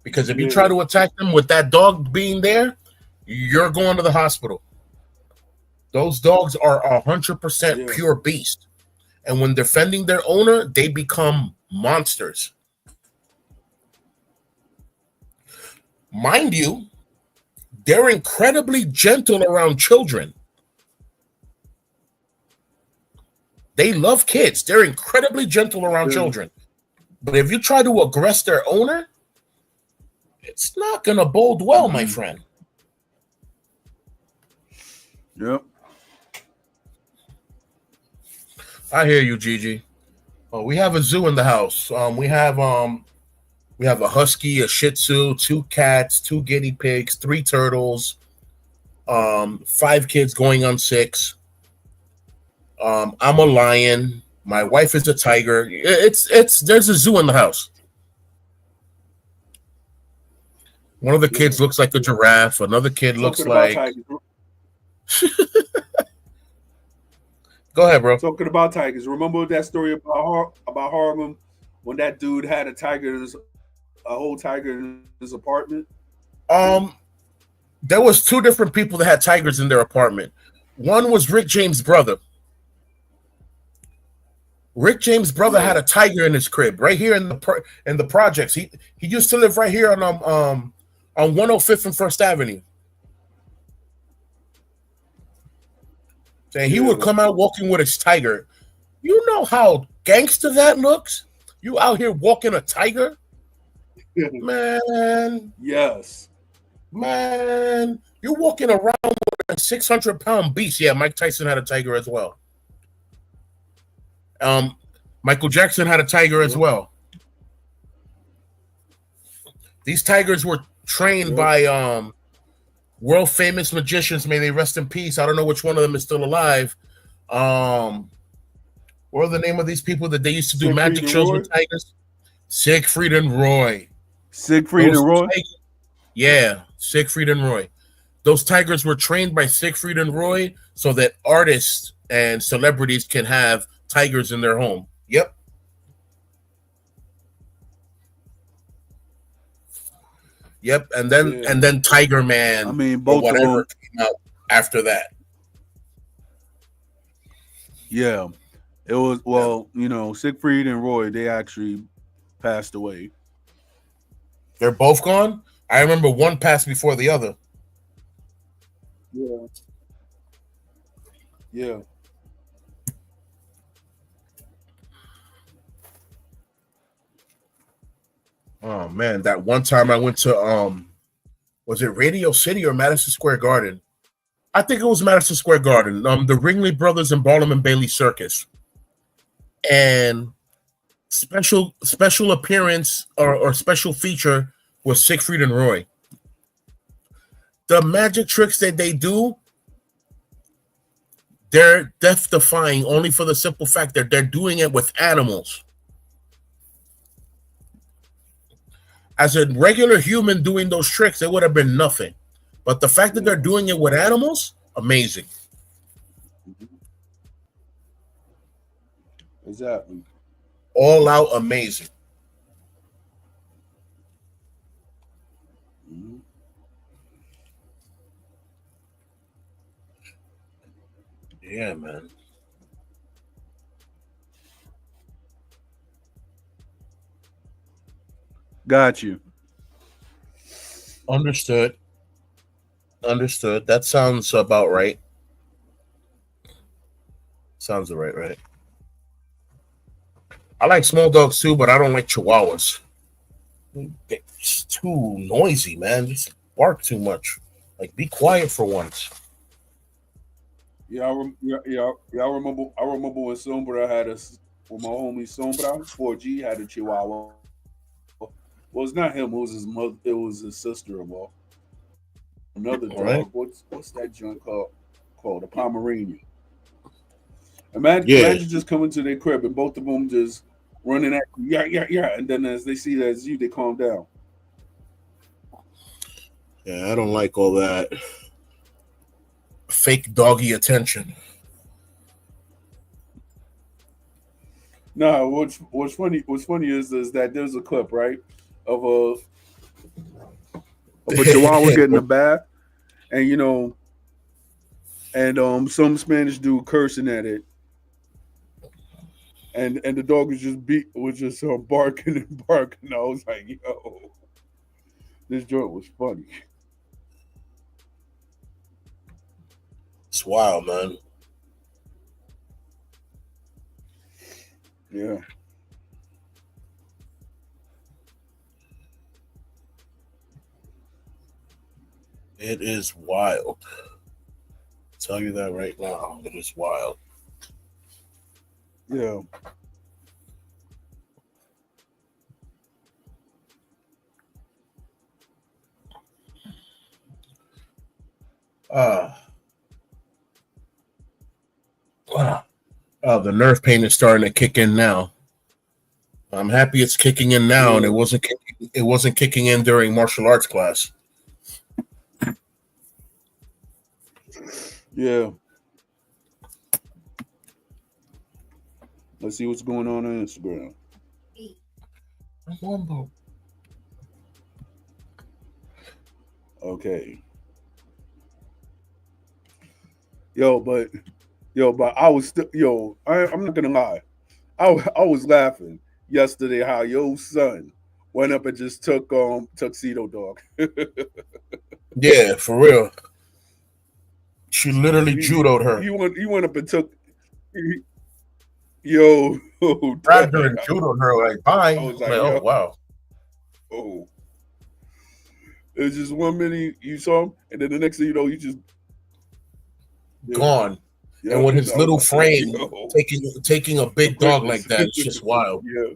Because if you try to attack them with that dog being there, you're going to the hospital. Those dogs are 100% pure beast. And when defending their owner, they become monsters. Mind you, they're incredibly gentle around children. They love kids. They're incredibly gentle around children. But if you try to aggress their owner, it's not going to bode well, my friend. Yep. I hear you, Gigi. Oh, we have a zoo in the house. We have a husky, a Shih Tzu, 2 cats, 2 guinea pigs, 3 turtles, 5 kids going on 6. I'm a lion. My wife is a tiger. There's a zoo in the house. One of the kids looks like a giraffe. Another kid looks like. Go ahead, bro. Talking about tigers. Remember that story about Harlem when that dude had a whole tiger in his apartment? There was 2 different people that had tigers in their apartment. One was Rick James' brother. Rick James' brother had a tiger in his crib right here in the projects. He used to live right here on 105th and First Avenue. And he would come out walking with his tiger. You know how gangster that looks? You out here walking a tiger? Man. Yes. Man. You're walking around with a 600-pound beast. Yeah, Mike Tyson had a tiger as well. Michael Jackson had a tiger as well. These tigers were trained by world famous magicians. May they rest in peace. I don't know which one of them is still alive. What are the name of these people that they used to do magic shows with tigers? Siegfried and Roy. Siegfried and Roy? Yeah, Siegfried and Roy. Those tigers were trained by Siegfried and Roy so that artists and celebrities can have tigers in their home. Yep. Yep, and then Tiger Man. I mean, both or whatever of them came out after that. Yeah, it was Siegfried and Roy. They actually passed away. They're both gone. I remember one passed before the other. Yeah. Yeah. Oh man, that one time I went to was it Radio City or Madison Square Garden? I think it was Madison Square Garden. The Ringling Brothers and Barnum and Bailey Circus. And special appearance or special feature was Siegfried and Roy. The magic tricks that they do, they're death-defying only for the simple fact that they're doing it with animals. As a regular human doing those tricks, it would have been nothing. But the fact that they're doing it with animals, amazing. Exactly. All out amazing. Yeah, man. Got you. Understood. Understood. That sounds about right. Sounds right, right? I like small dogs too, but I don't like chihuahuas. It's too noisy, man. Just bark too much. Like, be quiet for once. Yeah. I remember. I remember when Sombra had us. When my homie Sombra 4G had a Chihuahua. Well, it's not him. It was his mother. It was his sister-in-law. Another All dog. right. What's that junk called? Called a Pomeranian. Yeah. Imagine just coming to their crib and both of them just running at you, yeah, and then as they see that it's you, they calm down. Yeah, I don't like all that fake doggy attention. Nah, what's funny is that there's a clip right of a Chihuahua getting a bath, and and some Spanish dude cursing at it, and the dog was just barking and barking. I was like, yo, this joint was funny. It's wild, man. Yeah. It is wild. I'll tell you that right now. It is wild. Yeah. Uh, the nerve pain is starting to kick in now. I'm happy it's kicking in now, and Yeah. it wasn't kicking in during martial arts class. Yeah. Let's see what's going on Instagram. Okay. Yo, but I was still I'm not gonna lie. I was laughing yesterday how your son went up and just took tuxedo dog. Yeah, for real. She literally he, judoed her, he went up and took yo grabbed her, and judoed her. Like, bye. I was Like, like, oh yo, wow. oh. It's just 1 minute you saw him, and then the next thing you know, you just Gone. yeah. And with his I was little like, frame, yo, taking a big dog like that, it's just wild. Yeah.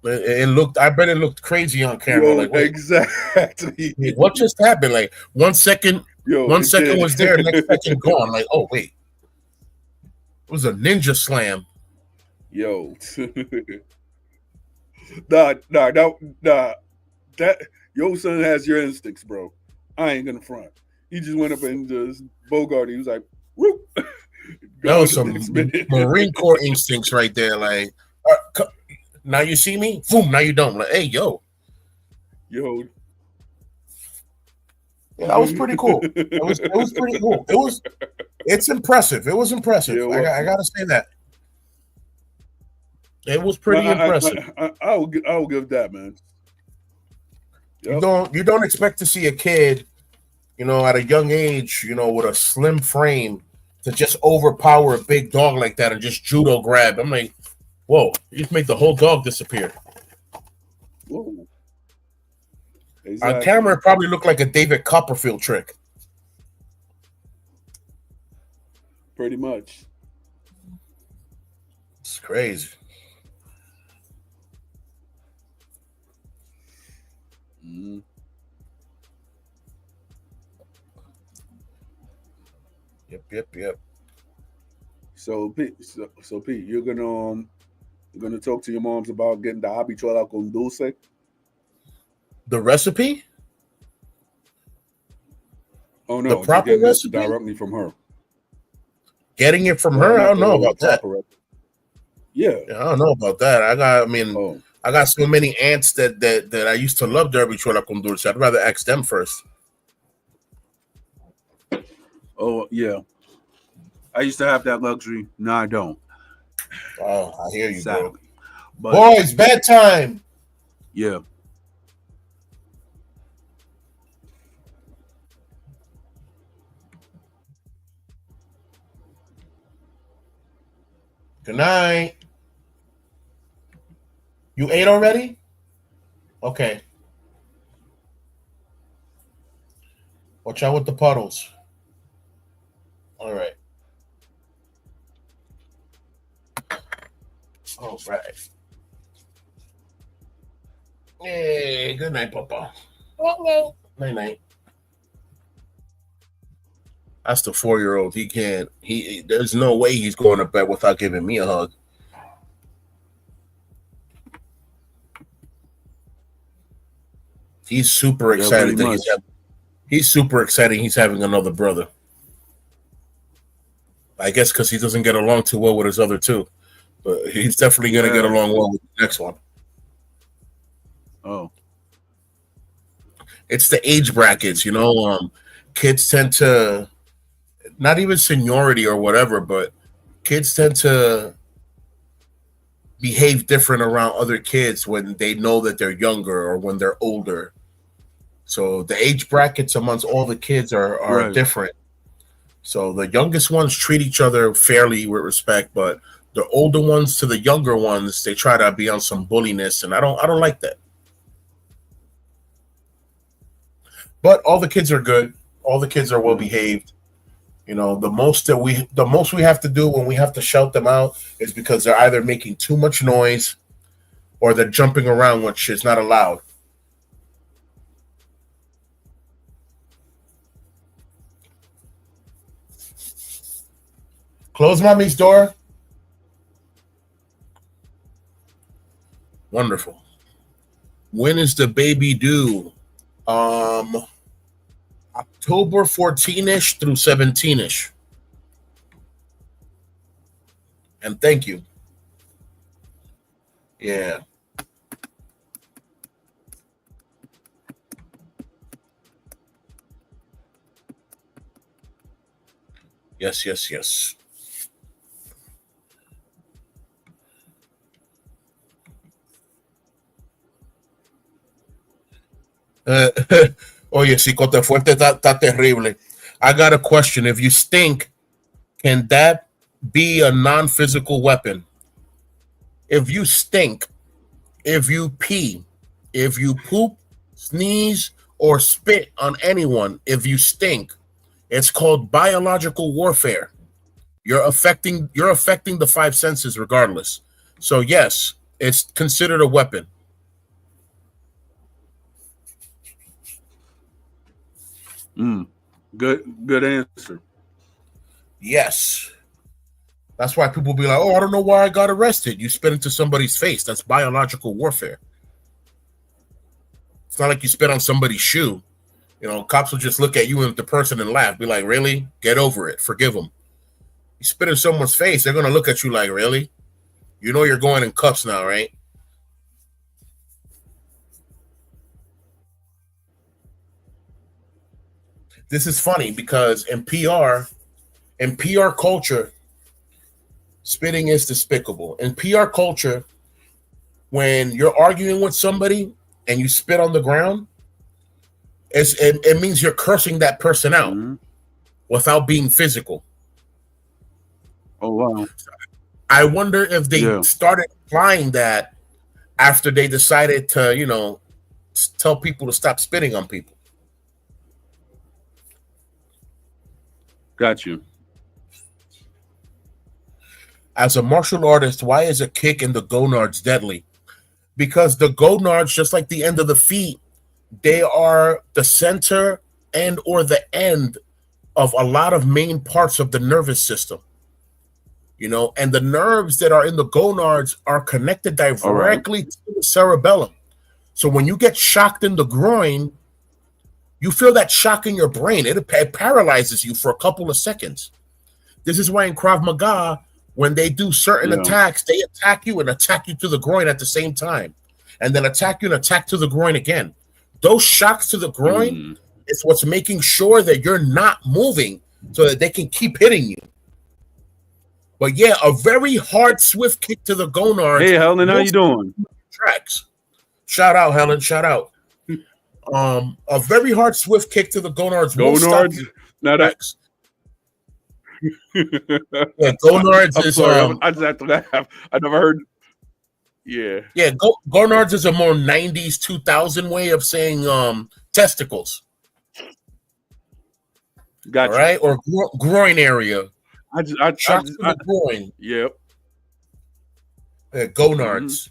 It looked. I bet it looked crazy on camera. Yo, Like, wait, exactly. what just happened? Like, one second Yo, it did. was there, next second gone. Like, oh wait, it was a ninja slam. Yo. Nah. That your son has your instincts, bro. I ain't gonna front. He just went up and just Bogart. He was like, whoop. That was some Marine Corps instincts right there. Like, now you see me, boom. Now you don't. Like, hey, yo, Yo. yeah, that was pretty cool. It was pretty cool. It's impressive. It was impressive. Yeah, well, I gotta say that. It was pretty impressive. I will give that, man. Yep. You don't expect to see a kid, at a young age, with a slim frame to just overpower a big dog like that and just judo grab. I'm like, whoa, you just made the whole dog disappear. Whoa. Exactly. On camera, it probably looked like a David Copperfield trick. Pretty much. It's crazy. Mm-hmm. Yep. So Pete, you're gonna talk to your moms about getting the habichuela con dulce. The recipe? Oh no, The proper recipe directly from her. Getting it from her? I don't know about that. Yeah, I don't know about that. I got so many aunts that I used to love Derby Chola con Dulce. I'd rather ask them first. Oh yeah. I used to have that luxury. No, I don't. Oh, I hear you, bro. Sadly, but Boys, bedtime. yeah. Good night. You ate already? Okay. Watch out with the puddles. All right. All right. Hey, good night, Papa. Night night. That's the 4-year-old. He can't. There's no way he's going to bed without giving me a hug. He's super Yeah, excited pretty that much. he's super excited he's having another brother. I guess because he doesn't get along too well with his other two, but he's definitely going to get Yeah. along well with the next one. Oh, It's the age brackets, you know. Kids tend to not even seniority or whatever, but kids tend to behave different around other kids when they know that they're younger or when they're older. So the age brackets amongst all the kids are right. different. So the youngest ones treat each other fairly with respect, but the older ones to the younger ones, they try to be on some bulliness, and I don't like that. But all the kids are good. All the kids are well behaved. You know, the most we have to do when we have to shout them out is because they're either making too much noise or they're jumping around, which is not allowed. Close mommy's door. Wonderful. When is the baby due? Um, October 14ish through 17ish. And thank you. Yeah. Yes, yes, yes. Uh, Oye, Cicote Fuerte está terrible. I got a question. If you stink, can that be a non-physical weapon? If you stink, if you pee, if you poop, sneeze, or spit on anyone, if you stink, it's called biological warfare. You're affecting the five senses regardless. So yes, it's considered a weapon. Mm. Good answer. Yes. That's why people be like, "Oh, I don't know why I got arrested." You spit into somebody's face. That's biological warfare. It's not like you spit on somebody's shoe. You know, cops will just look at you and the person and laugh. Be like, "Really? Get over it. Forgive them." You spit in someone's face, they're gonna look at you like, "Really? You know you're going in cuffs now, right?" This is funny because in PR culture, spitting is despicable. In PR culture, when you're arguing with somebody and you spit on the ground, it means you're cursing that person out Mm-hmm. without being physical. Oh wow. I wonder if they Yeah. started applying that after they decided to, tell people to stop spitting on people. Got you. As a martial artist, why is a kick in the gonards deadly? Because the gonards, just like the end of the feet, they are the center and or the end of a lot of main parts of the nervous system. And the nerves that are in the gonards are connected All right. directly to the cerebellum. So when you get shocked in the groin, you feel that shock in your brain. It paralyzes you for a couple of seconds. This is why in Krav Maga, when they do certain Yeah. attacks, they attack you and attack you to the groin at the same time, and then attack you and attack to the groin again. Those shocks to the groin Mm. is what's making sure that you're not moving so that they can keep hitting you. But yeah, a very hard, swift kick to the gonards. Hey, Helen, how you Most doing? tracks. Shout out, Helen. Shout out. A very hard, swift kick to the gonards will stop Gonards. you Now that tracks. Yeah, gonards I'm is sorry, I just have to laugh. I never heard. Yeah, yeah, gonards is a more 90s 2000 way of saying testicles. All got you. right, or groin area. Shots to the groin. Yep. Gonards.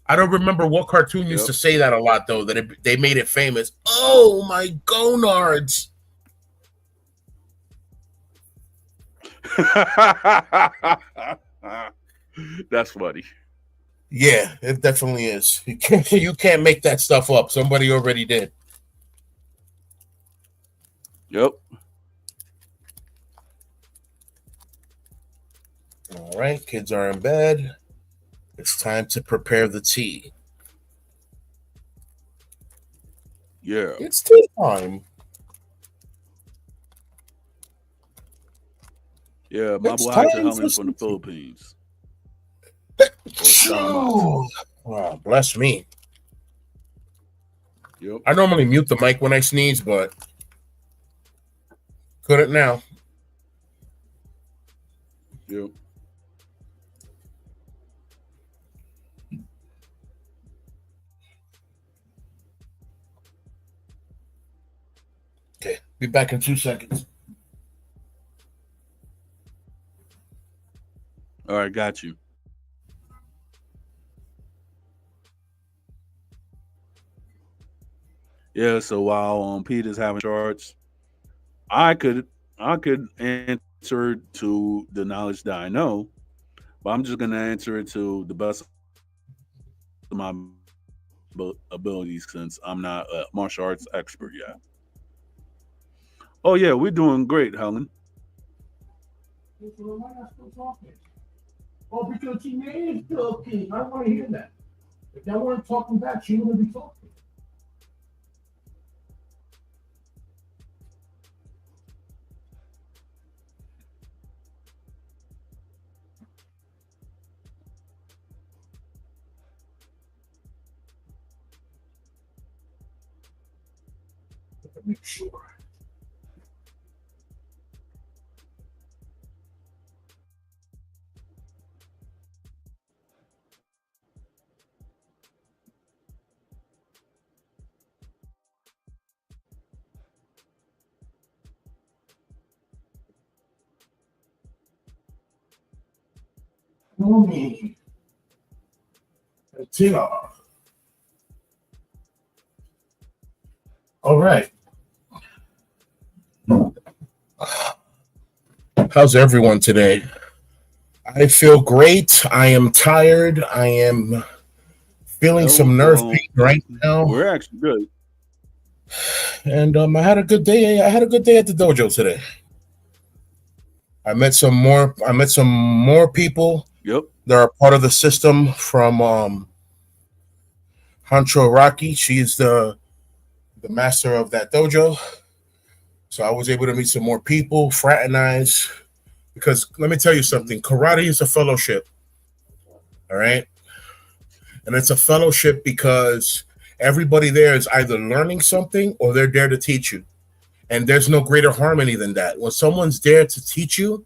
I don't remember what cartoon used Yep. to say that a lot though. That they made it famous. Oh my gonards! That's funny. Yeah, it definitely is. You can't make that stuff up. Somebody already did. Yep. All right, kids are in bed. It's time to prepare the tea. Yeah. It's tea time. Yeah, my It's boy Hector time Helen for from the Philippines. Oh, bless me. Yep. I normally mute the mic when I sneeze, but couldn't now. Yep. Okay, be back in 2 seconds. All right, got you. Yeah, so while Peter's having charts, I could answer to the knowledge that I know, but I'm just gonna answer it to the best of my abilities since I'm not a martial arts expert yet. Oh yeah, we're doing great, Helen. Why not still talking? Oh, because she made talking. I don't want to hear that. If they weren't talking back, she wouldn't be talking. Make sure. Mommy. Tina. All right. How's everyone today? I feel great. I am tired. I am feeling some nerve pain right now. We're actually good. And I had a good day. I had a good day at the dojo today. I met some more people. Yep. That are part of the system from Hancho Rocky. She's the master of that dojo. So I was able to meet some more people, fraternize. Because let me tell you something, karate is a fellowship. All right. And it's a fellowship because everybody there is either learning something or they're there to teach you. And there's no greater harmony than that. When someone's there to teach you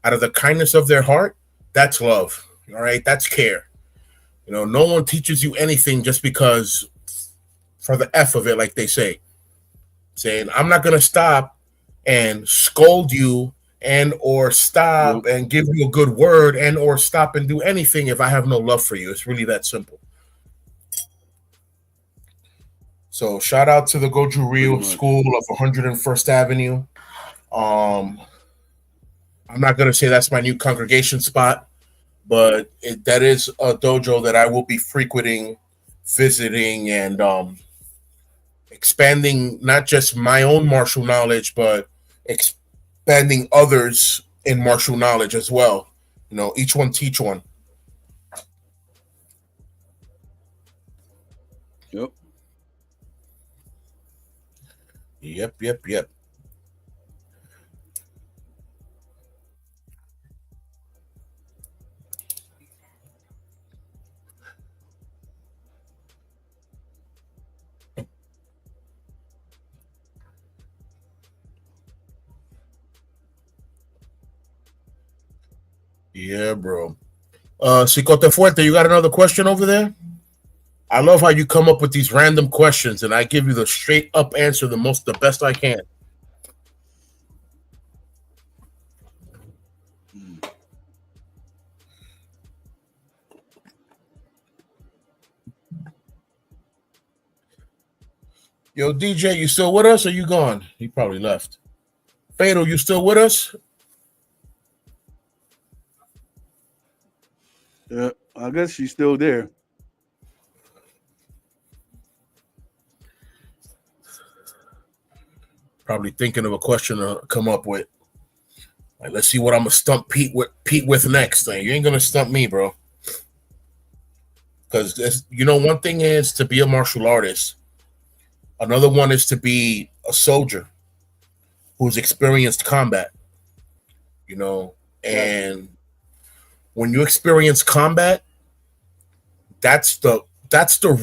out of the kindness of their heart, that's love. All right. That's care. You know, no one teaches you anything just because for the F of it, like they say. Saying, I'm not going to stop and scold you and or stop and give you a good word and or stop and do anything if I have no love for you. It's really that simple. So shout out to the Goju Ryu School of 101st Avenue. I'm not going to say that's my new congregation spot, but that is a dojo that I will be frequenting, visiting, and expanding not just my own martial knowledge, but expanding others in martial knowledge as well. You know, each one teach one. Yep. Yep. Yeah, bro. Cicote Fuerte, you got another question over there? I love how you come up with these random questions and I give you the straight up answer the best I can. Yo, DJ, you still with us or you gone? He probably left. Fatal, you still with us? Yeah, I guess she's still there. Probably thinking of a question to come up with. Like, let's see what I'm gonna stump Pete with next. Like, you ain't gonna stump me, bro. Because one thing is to be a martial artist. Another one is to be a soldier who's experienced combat. You know, and when you experience combat, that's the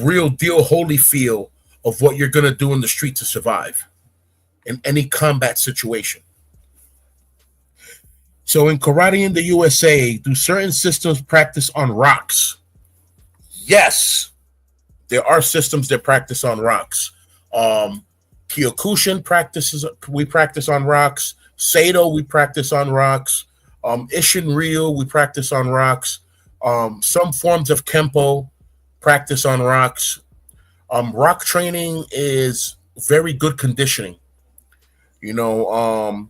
real deal, holy feel of what you're gonna do in the street to survive in any combat situation. So in karate in the USA, do certain systems practice on rocks? Yes, there are systems that practice on rocks. Kyokushin we practice on rocks. Seido, we practice on rocks. Ishin Ryu, we practice on rocks. Some forms of Kempo practice on rocks. Rock training is very good conditioning. I'm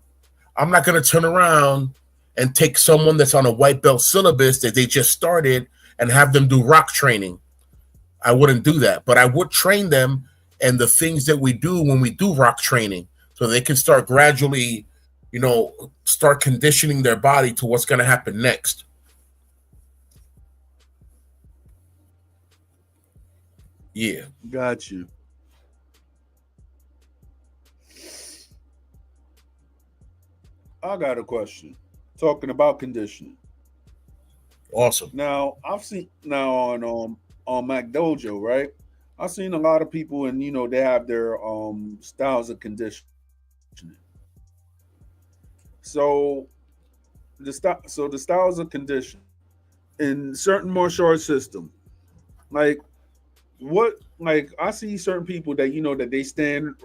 not going to turn around and take someone that's on a white belt syllabus that they just started and have them do rock training. I wouldn't do that, but I would train them and the things that we do when we do rock training so they can start gradually, start conditioning their body to what's going to happen next. Yeah. Got you. I got a question. Talking about conditioning. Awesome. Now I've seen on Mac Dojo, right? I've seen a lot of people, and they have their styles of conditioning. So the styles of conditioning in certain martial arts system, like what, like I see certain people that that they stand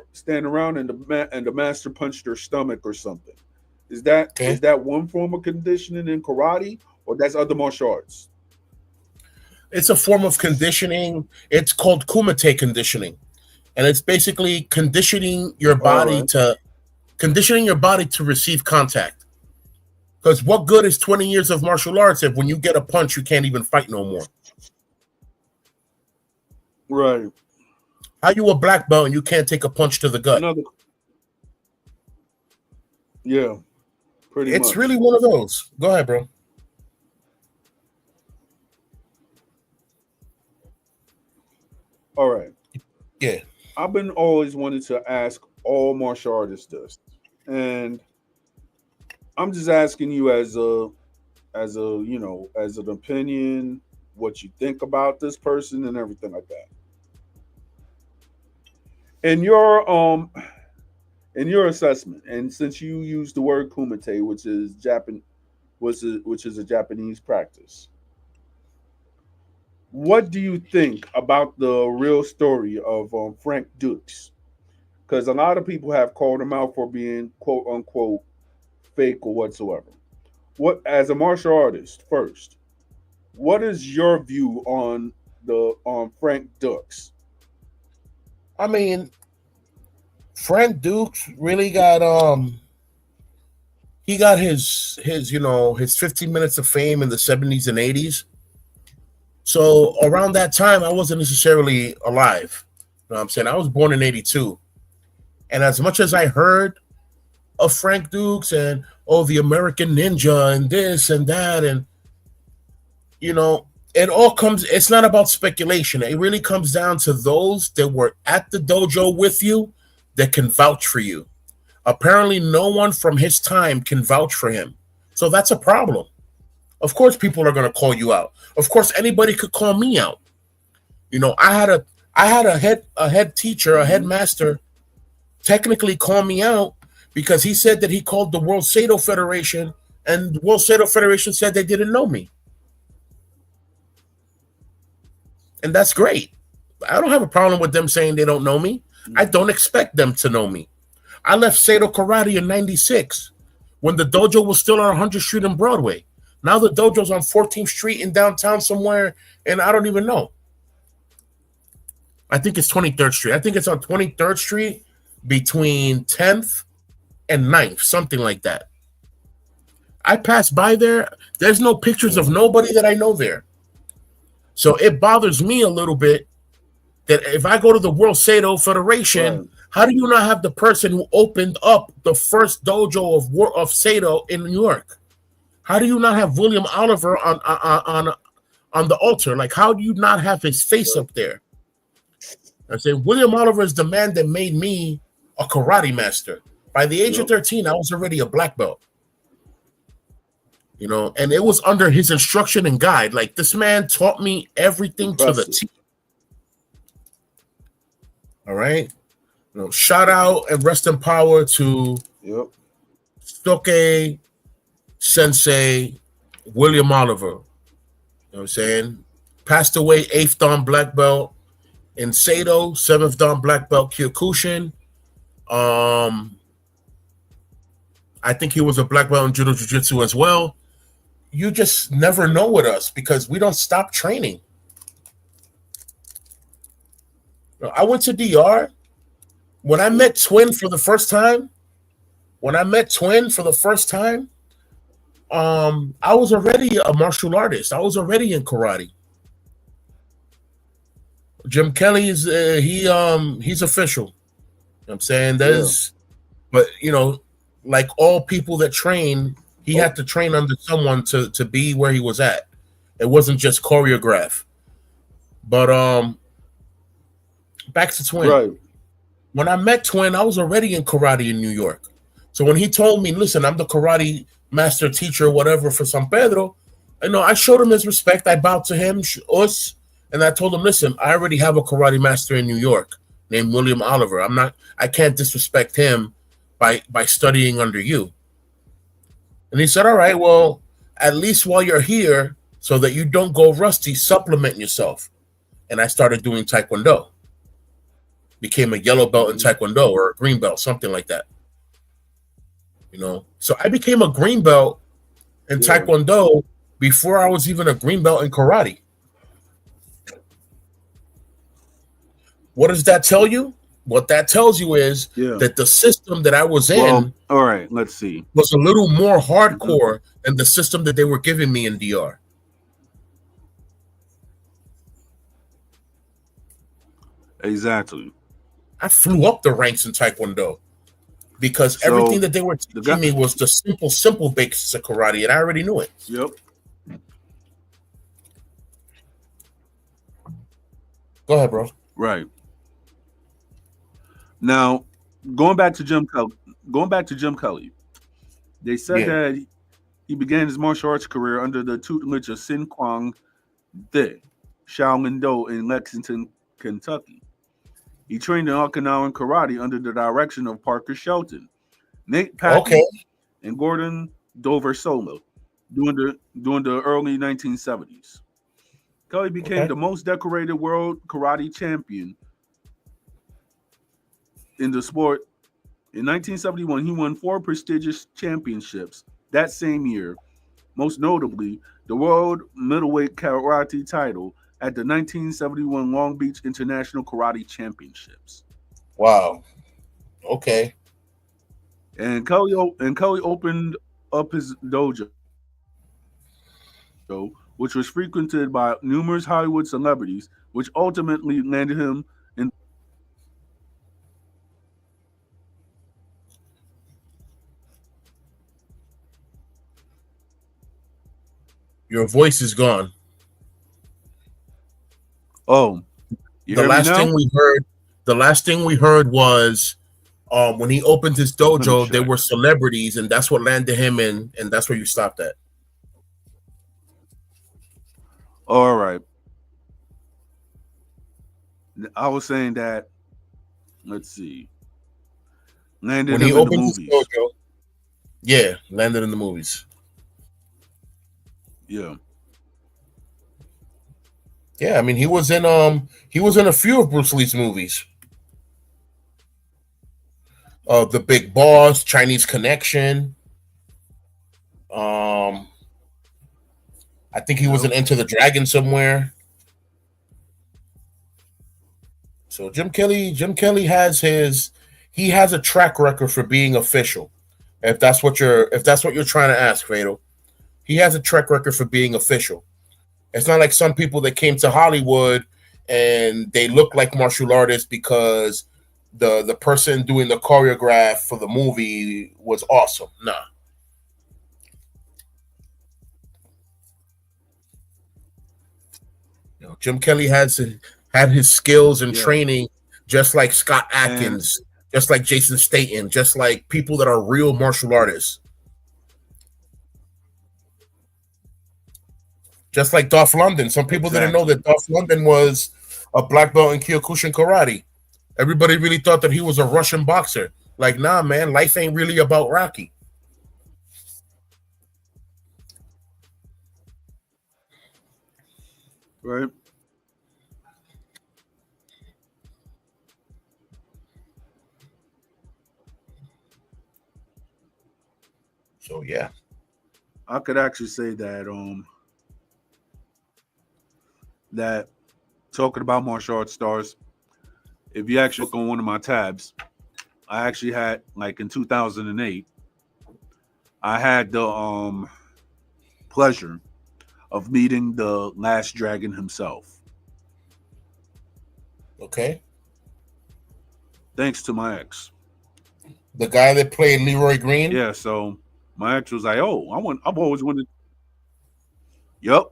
around and the master punch their stomach or something. Is that Okay. is that one form of conditioning in karate, or that's other martial arts? It's a form of conditioning. It's called kumite conditioning. And it's basically conditioning your All body right. to receive contact. Because what good is 20 years of martial arts if when you get a punch, you can't even fight no more? Right. How you a black belt and you can't take a punch to the gut? Another. Yeah. Pretty It's much. really one of those. Go ahead, bro. All right. Yeah. I've been always wanted to ask all martial artists this, and I'm just asking you as an opinion, what you think about this person and everything like that. In your assessment, and since you used the word kumite, which is a Japanese practice, what do you think about the real story of Frank Dukes? Because a lot of people have called him out for being quote unquote fake or whatsoever. What, as a martial artist, first, what is your view on the on Frank Dukes? I mean, Frank Dukes really got he got his 15 minutes of fame in the 70s and 80s. So around that time I wasn't necessarily alive. You know what I'm saying? I was born in 82. And as much as I heard of Frank Dukes and the American Ninja and this and that, and it's not about speculation. It really comes down to those that were at the dojo with you that can vouch for you. Apparently, no one from his time can vouch for him. So that's a problem. Of course, people are going to call you out. Of course, anybody could call me out. I had a head teacher, a headmaster, technically call me out because he said that he called the World Seido Federation And the World Seido Federation said they didn't know me. And that's great. I don't have a problem with them saying they don't know me. I don't expect them to know me. I left Seido Karate in 96 when the dojo was still on 100th Street and Broadway. Now the dojo's on 14th Street in downtown somewhere, and I don't even know. I think it's 23rd Street. I think it's on 23rd Street between 10th and 9th, something like that. I passed by there. There's no pictures of nobody that I know there. So it bothers me a little bit that if I go to the World Seido Federation, right, how do you not have the person who opened up the first dojo of Seido in New York? How do you not have William Oliver on the altar? Like, how do you not have his face up there? I say, William Oliver is the man that made me a karate master. By the age of 13, I was already a black belt. You know, and it was under his instruction and guide. Like, this man taught me everything to the T. All right. You know, shout out and rest in power to Stoke Sensei William Oliver. You know what I'm saying? Passed away 8th Dan black belt in Seido, 7th Dan black belt Kyokushin. I think he was a black belt in Judo Jiu-Jitsu as well. You just never know with us because we don't stop training. I went to DR. When I met Twin for the first time, I was already a martial artist. I was already in karate. Jim Kelly is he's official. You know what I'm saying? But you know, like all people that train, he had to train under someone to be where he was at. It wasn't just choreograph. But back to Twin. Right. When I met Twin, I was already in karate in New York. So when he told me, listen, I'm the karate master teacher, whatever, for San Pedro, I showed him his respect. I bowed to him, and I told him, listen, I already have a karate master in New York named William Oliver. I can't disrespect him by studying under you. And he said, all right, well, at least while you're here, so that you don't go rusty, supplement yourself. And I started doing Taekwondo. Became a yellow belt in Taekwondo or a green belt, something like that. You know, so I became a green belt in Taekwondo before I was even a green belt in karate. What does that tell you? What that tells you is that the system that I was in, all right, let's see, was a little more hardcore than the system that they were giving me in DR. Exactly. I flew up the ranks in Taekwondo because everything that they were teaching me was the simple basics of karate, and I already knew it. Yep. Go ahead, bro. Right. Now, going back to Jim Kelly, they said that he began his martial arts career under the tutelage of Sin Kwang The, Shaolin Do in Lexington, Kentucky. He trained in Okinawan karate under the direction of Parker Shelton, Nate Patton, and Gordon Dover Solo during the early 1970s. Kelly became the most decorated world karate champion in the sport. In 1971, he won 4 prestigious championships that same year, most notably the World Middleweight Karate title at the 1971 Long Beach International Karate Championships. Wow. Okay. And Kelly opened up his dojo, which was frequented by numerous Hollywood celebrities, which ultimately landed him in. Your voice is gone. Oh, the last thing we heard was when he opened his dojo, there were celebrities, and that's what landed him in, and that's where you stopped at. All right. I was saying that. Let's see. Landed when him he in opened the his movies. dojo. Yeah, landed in the movies. Yeah. Yeah, I mean he was in a few of Bruce Lee's movies. The Big Boss, Chinese Connection. Um, I think he was Yep. in Enter the Dragon somewhere. So Jim Kelly has his he has a track record for being official. If that's what you're trying to ask, Fatal. He has a track record for being official. It's not like some people that came to Hollywood and they look like martial artists because the person doing the choreograph for the movie was awesome. Nah. Jim Kelly had his skills and Yeah. training just like Scott And Atkins, just like Jason Statham, just like people that are real martial artists, just like Dolph London. Some people didn't know exactly. that Dolph London was a black belt in Kyokushin karate. Everybody really thought that he was a Russian boxer. Like, nah, man, life ain't really about Rocky. Right. So yeah, I could actually say that talking about martial arts stars, if you actually look on one of my tabs, I actually had like in 2008, I had the pleasure of meeting the last dragon himself, okay. thanks to my ex. The guy that played Leroy Green, Yeah, so my ex was like, "Oh, I've always wanted." Yep.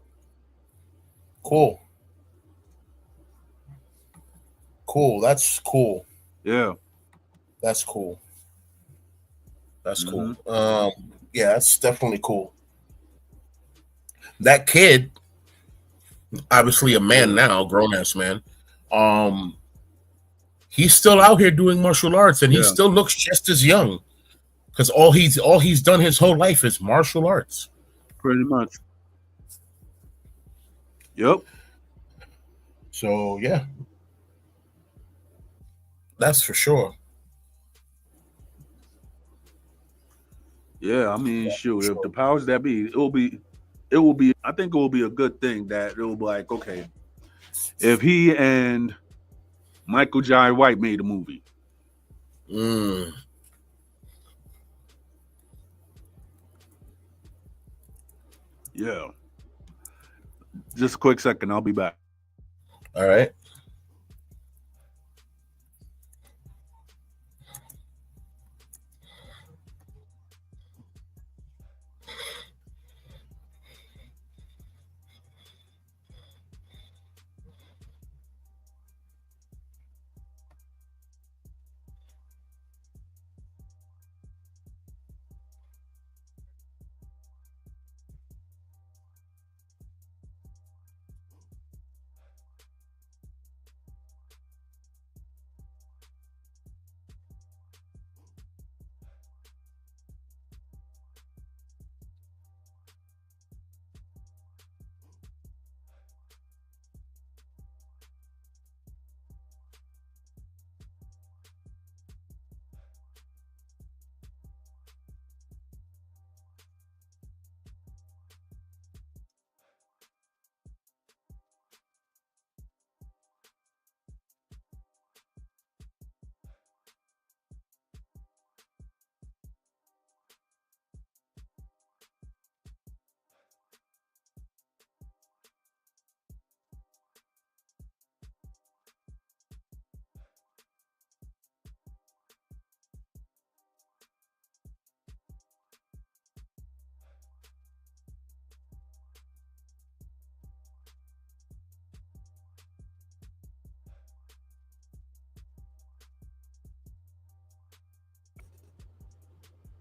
cool, cool. That's cool. Yeah. That's cool. That's cool. Hmm. Yeah, that's definitely cool. That kid, obviously a man Yeah. now, grown ass man. Um, he's still out here doing martial arts, and he Yeah. still looks just as young because all he's done his whole life is martial arts. Pretty much. Yep. So yeah, that's for sure. Yeah. I mean, That's for shoot, if the sure. powers that be, it will be. I think it will be a good thing that it will be like, okay, if he and Michael Jai White made a movie. Mm, Yeah. Just a quick second. I'll be back. all right.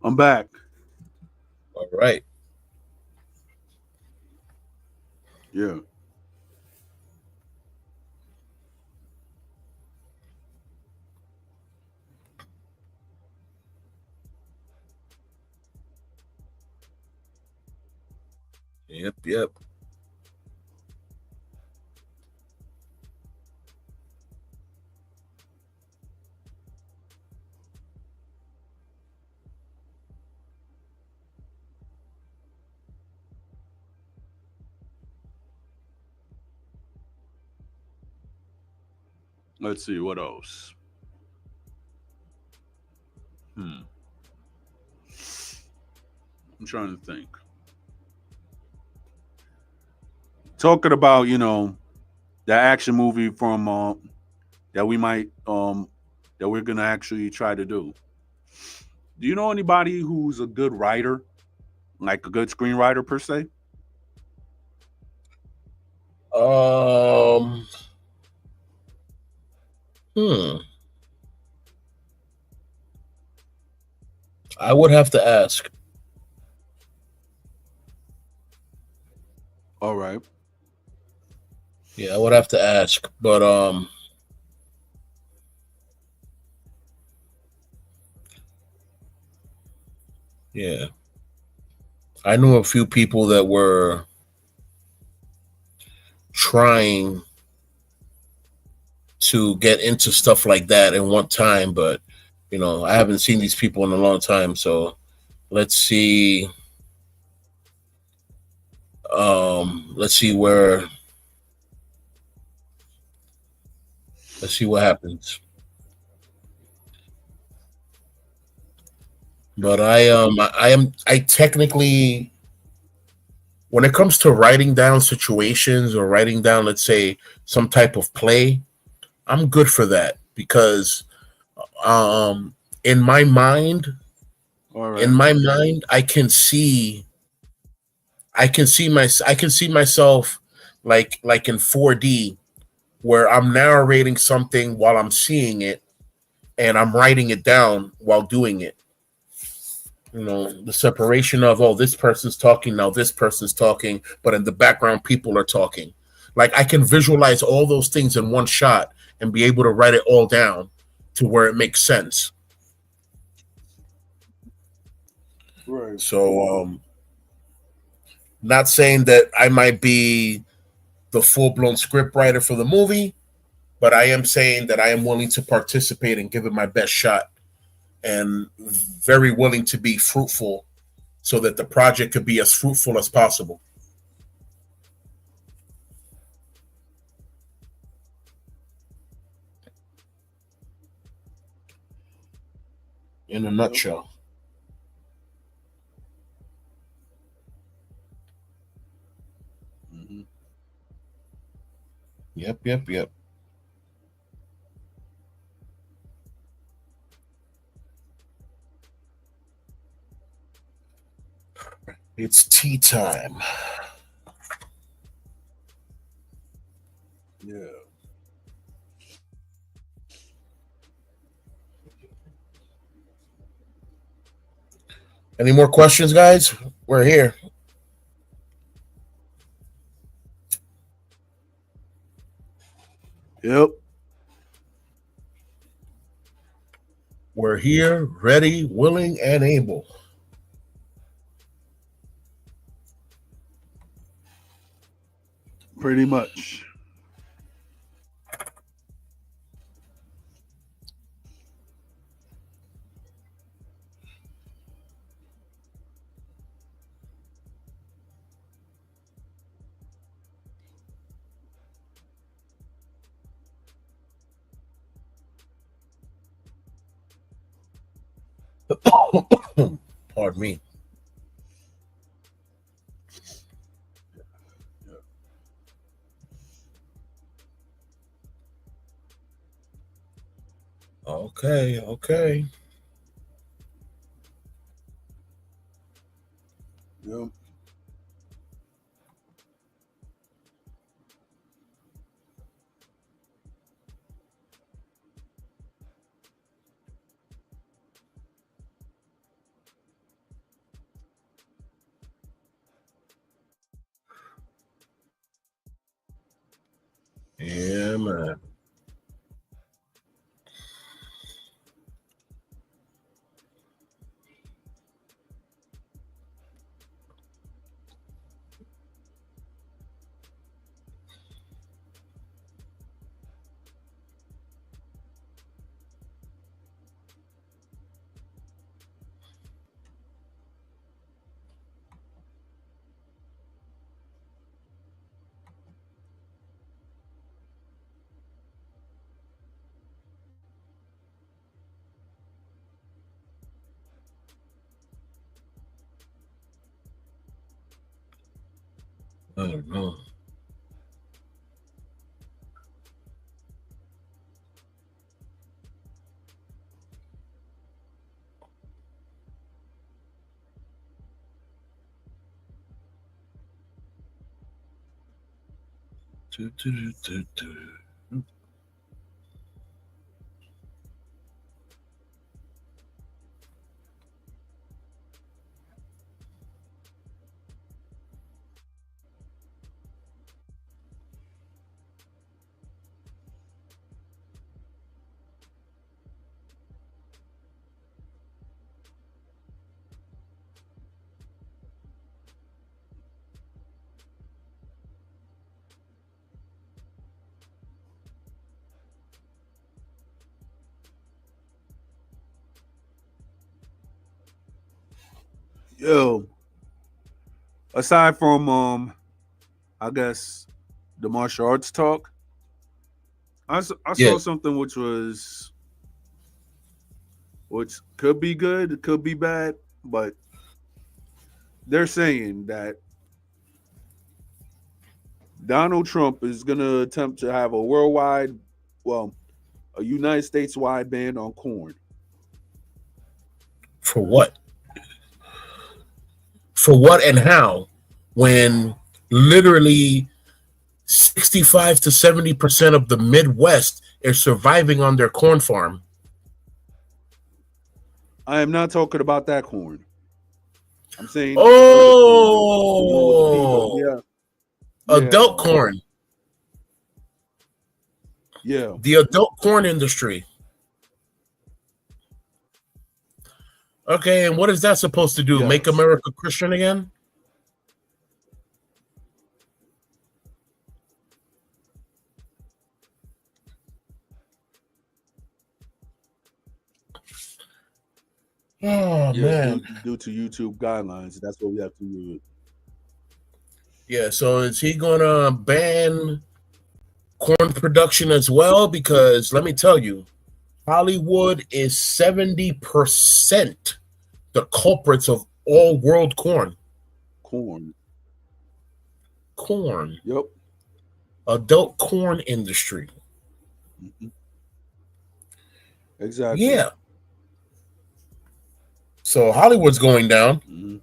I'm back. All right. Yeah. Yep, yep. Let's see what else. Hmm. I'm trying to think. Talking about the action movie from that we might that we're gonna actually try to do. Do you know anybody who's a good writer, like a good screenwriter per se? Um, hmm. I would have to ask. All right. Yeah, I would have to ask. But yeah, I knew a few people that were trying to get into stuff like that in one time, but I haven't seen these people in a long time. So let's see. Let's see where. Let's see what happens. But I technically, when it comes to writing down situations or writing down, let's say, some type of play, I'm good for that because um in my mind, All in right. my mind, I can see myself like in 4D where I'm narrating something while I'm seeing it and I'm writing it down while doing it. The separation of, oh, this person's talking, now this person's talking, but in the background people are talking. Like I can visualize all those things in one shot and be able to write it all down to where it makes sense. Right. So not saying that I might be the full-blown script writer for the movie, but I am saying that I am willing to participate and give it my best shot and very willing to be fruitful so that the project could be as fruitful as possible. In a Yep. nutshell. Hmm. Yep, yep, yep. It's tea time. Yeah. Any more questions, guys? We're here. Yep. We're here, ready, willing, and able. Pretty much. Pardon me. Okay, okay. Yep. Yeah, man. I don't know. Do, do, do, do, do. Yo, aside from I guess the martial arts talk, I Yeah, saw something which could be good, it could be bad, but they're saying that Donald Trump is gonna attempt to have a worldwide, well, a United States wide ban on corn. for what? For what and how? When literally 65 to 70% of the Midwest is surviving on their corn farm. I am not talking about that corn. I'm saying the other corn, the one with the people. Oh, Yeah, adult yeah, corn, yeah. the adult corn industry. Okay, and what is that supposed to do? Make Yes. America Christian again? Oh Yeah, man. due to YouTube guidelines, that's what we have to do. Yeah, so is he gonna ban corn production as well? Because let me tell you, Hollywood is 70% the culprits of all world corn. Corn. Corn. Yep. Adult corn industry. Mhm. Exactly. Yeah. So Hollywood's going down. Hmm.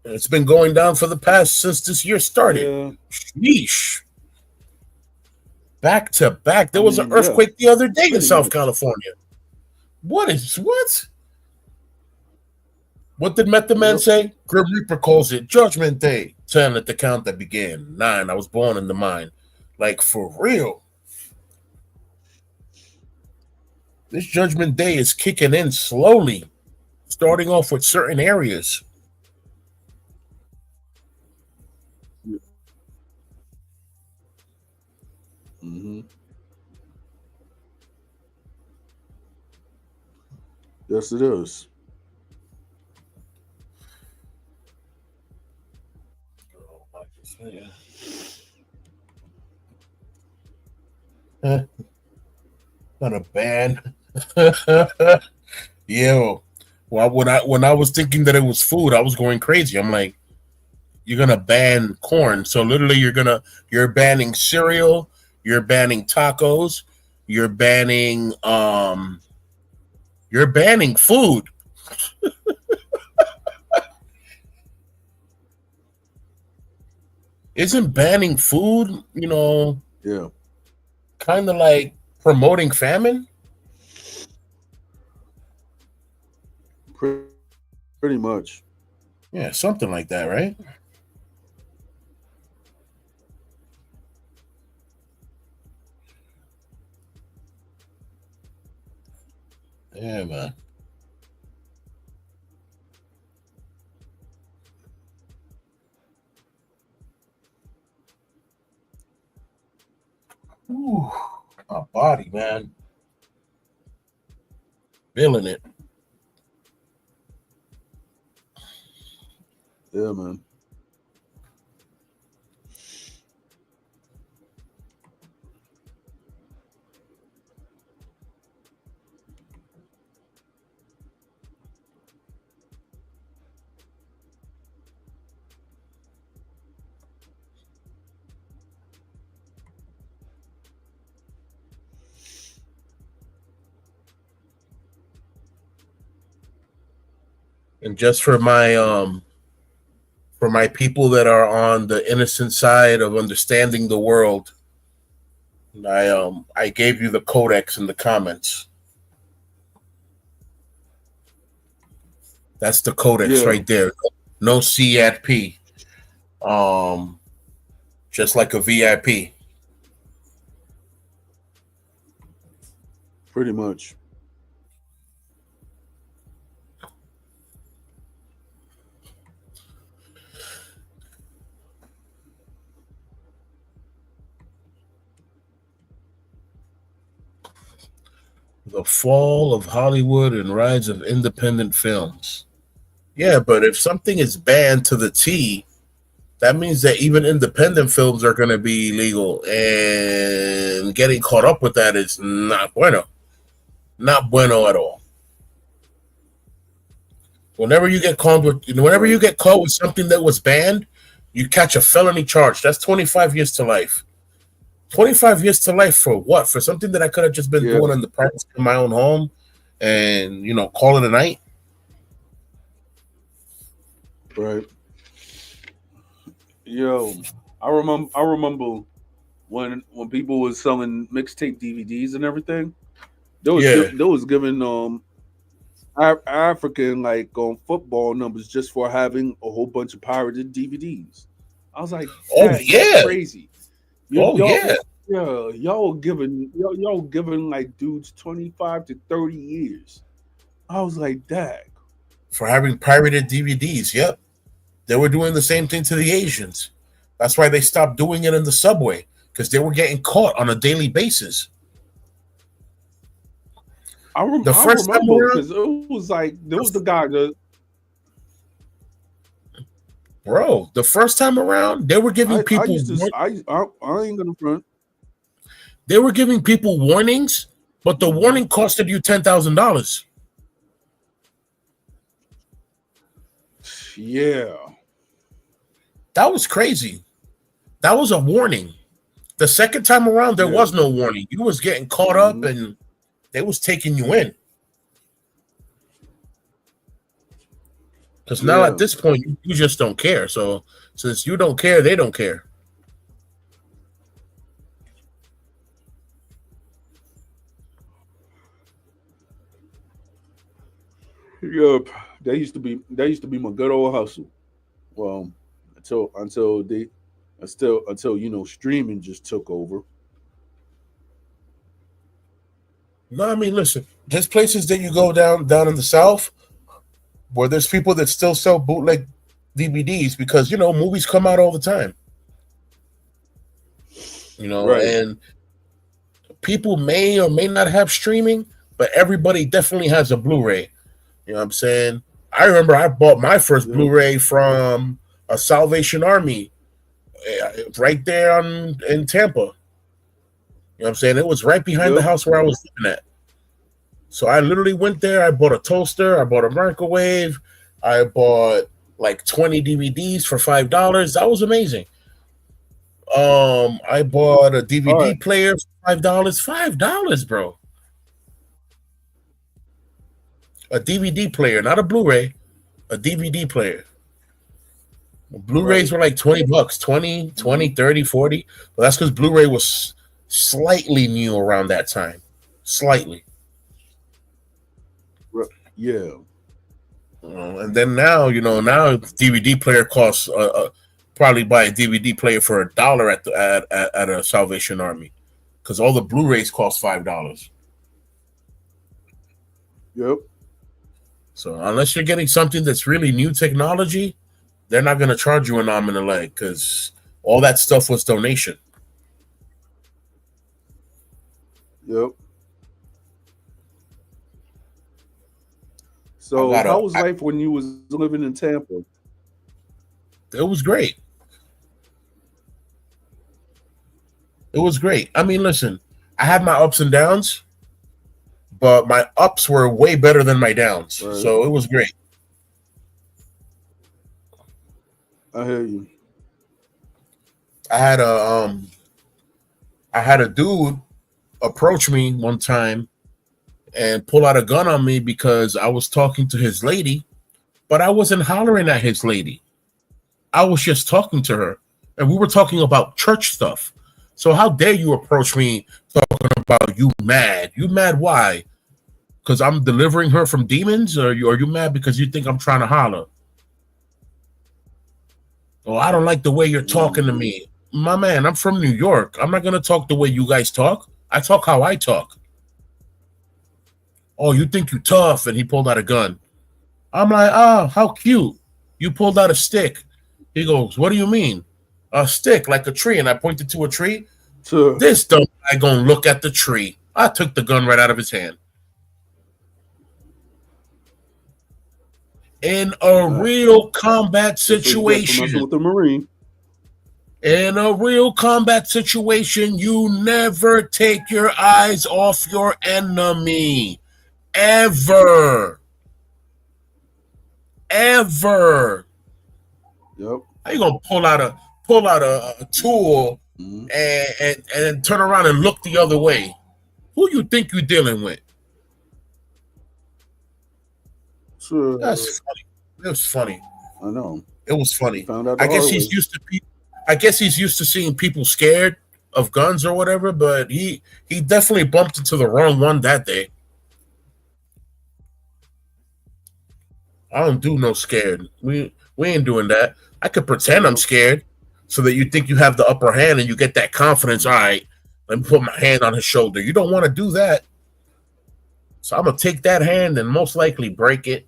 It's been going down for the past since this year started. Yeah. Sheesh. Back to back. I There was an mean, yeah, earthquake the other day in pretty South much. California. What is what? What did Method Man Yep. say? Grim Reaper calls it Judgment Day. 10 at the count that began. 9. I was born in the mind. Like for real. This Judgment Day is kicking in slowly, starting off with certain areas. Hmm. Yes, it is. Not a band. Yo. Well, when I was thinking that it was food, I was going crazy. I'm like, you're gonna ban corn. So literally you're banning cereal, you're banning tacos, you're banning you're banning food. Isn't banning food, Yeah. kind of like promoting famine? Pre- Pretty much. Yeah, something like that, right? Yeah, man. Ooh, my body, man. Feeling it. Yeah, man. And just for my people that are on the innocent side of understanding the world, I gave you the codex in the comments. That's the codex Yeah, right there. No C at P. Just like a VIP. pretty much. The fall of Hollywood and rise of independent films. Yeah, but if something is banned to the T, that means that even independent films are going to be illegal, and getting caught up with that is not bueno. Not bueno at all. Whenever you Right. get caught with something that was banned, you catch a felony charge. That's 25 years to life. 25 years to life for what? For something that I could have just been Yeah. doing in the privacy of my own home and, call it a night. Right. Yo, I remember when people was selling mixtape DVDs and everything. Yeah. They was giving African like football numbers just for having a whole bunch of pirated DVDs. I was like, Oh, dang, that's yeah. crazy. Oh, yeah. Yeah, y'all giving like dudes 25 to 30 years. I was like, dang. For having pirated DVDs. Yep. They were doing the same thing to the Asians. That's why they stopped doing it in the subway, because they were getting caught on a daily basis. The I first time remember around, because it was like there was the guy that bro, the first time around, I used to I ain't gonna front. they were giving people warnings, but the Mhm. warning costed you $10,000. Yeah. That was crazy. That was a warning. The second time around, there Yeah. was no warning. You was getting caught up, Hmm. and they was taking you in. Because now at Yeah. this point, you just don't care. So since you don't care, they don't care. Yep. That used to be my good old hustle. Well, until streaming just took over. No, I mean, listen, there's places that you go down in the South where there's people that still sell bootleg DVDs because movies come out all the time. Right. And people may or may not have streaming, but everybody definitely has a Blu-ray. You know what I'm saying? I remember I bought my first Yep. Blu-ray from a Salvation Army right there in Tampa. You know what I'm saying? It was right behind the Yep. house where I was living at. So I literally went there. I bought a toaster. I bought a microwave. I bought like 20 DVDs for $5. That was amazing. I bought a All DVD right. player for $5. $5, bro. A DVD player, not a Blu-ray. A DVD player. Blu-rays Right. were like $20, 20, Hmm. 20, 30, 40. But that's because Blu-ray was slightly new around that time. Slightly. Yeah. And then now DVD player costs probably buy a DVD player for $1 at a Salvation Army because all the Blu-rays cost $5. Yep. So unless you're getting something that's really new technology, they're not going to charge you an arm and a leg because all that stuff was donation. Yep. I So got how a. was life when you was living in Tampa? It was great. It was great. I mean, listen, I had my ups and downs, but my ups were way better than my downs. Right. So it was great. I hear you. I had a I had a dude approach me one time and pull out a gun on me because I was talking to his lady But I wasn't hollering at his lady. I was just talking to her, and we were talking about church stuff. So how dare you approach me talking about you mad? You mad why? Because I'm delivering her from demons, or are you mad because you think I'm trying to holler? Oh, I don't like the way you're talking to me. My man, I'm from New York. I'm not going to talk the way you guys talk. I talk how I talk. Oh, you think you tough? And he pulled out a gun. I'm like, oh, how cute. You pulled out a stick. He goes, what do you mean? A stick, like a tree. And I pointed to a tree. So, This dumb guy gonna look at the tree. I took the gun right out of his hand. In a real combat situation. With the Marine. In a real combat situation, you never take your eyes off your enemy. Ever. Ever. Yep. How you gonna pull out a tool and then turn around and look the other way? Who you think you're dealing with? Sure. That's funny. It was funny. I know. It was funny. Found out I guess he's used to I guess he's used to seeing people scared of guns or whatever, but he definitely bumped into the wrong one that day. I don't do no scared. We ain't doing that. I could pretend I'm scared so that you think you have the upper hand and you get that confidence. All right, let me put my hand on his shoulder. You don't want to do that. So I'm going to take that hand and most likely break it,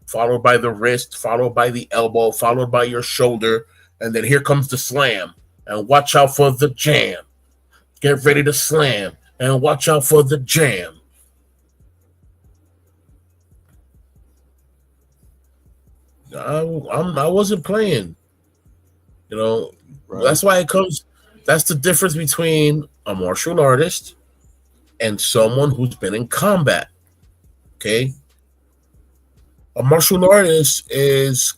followed by the wrist, followed by the elbow, followed by your shoulder. And then here comes the slam. And watch out for the jam. Get ready to slam. And watch out for the jam. I wasn't playing. You know, right. That's why it comes. That's the difference between a martial artist and someone who's been in combat. Okay? A martial artist is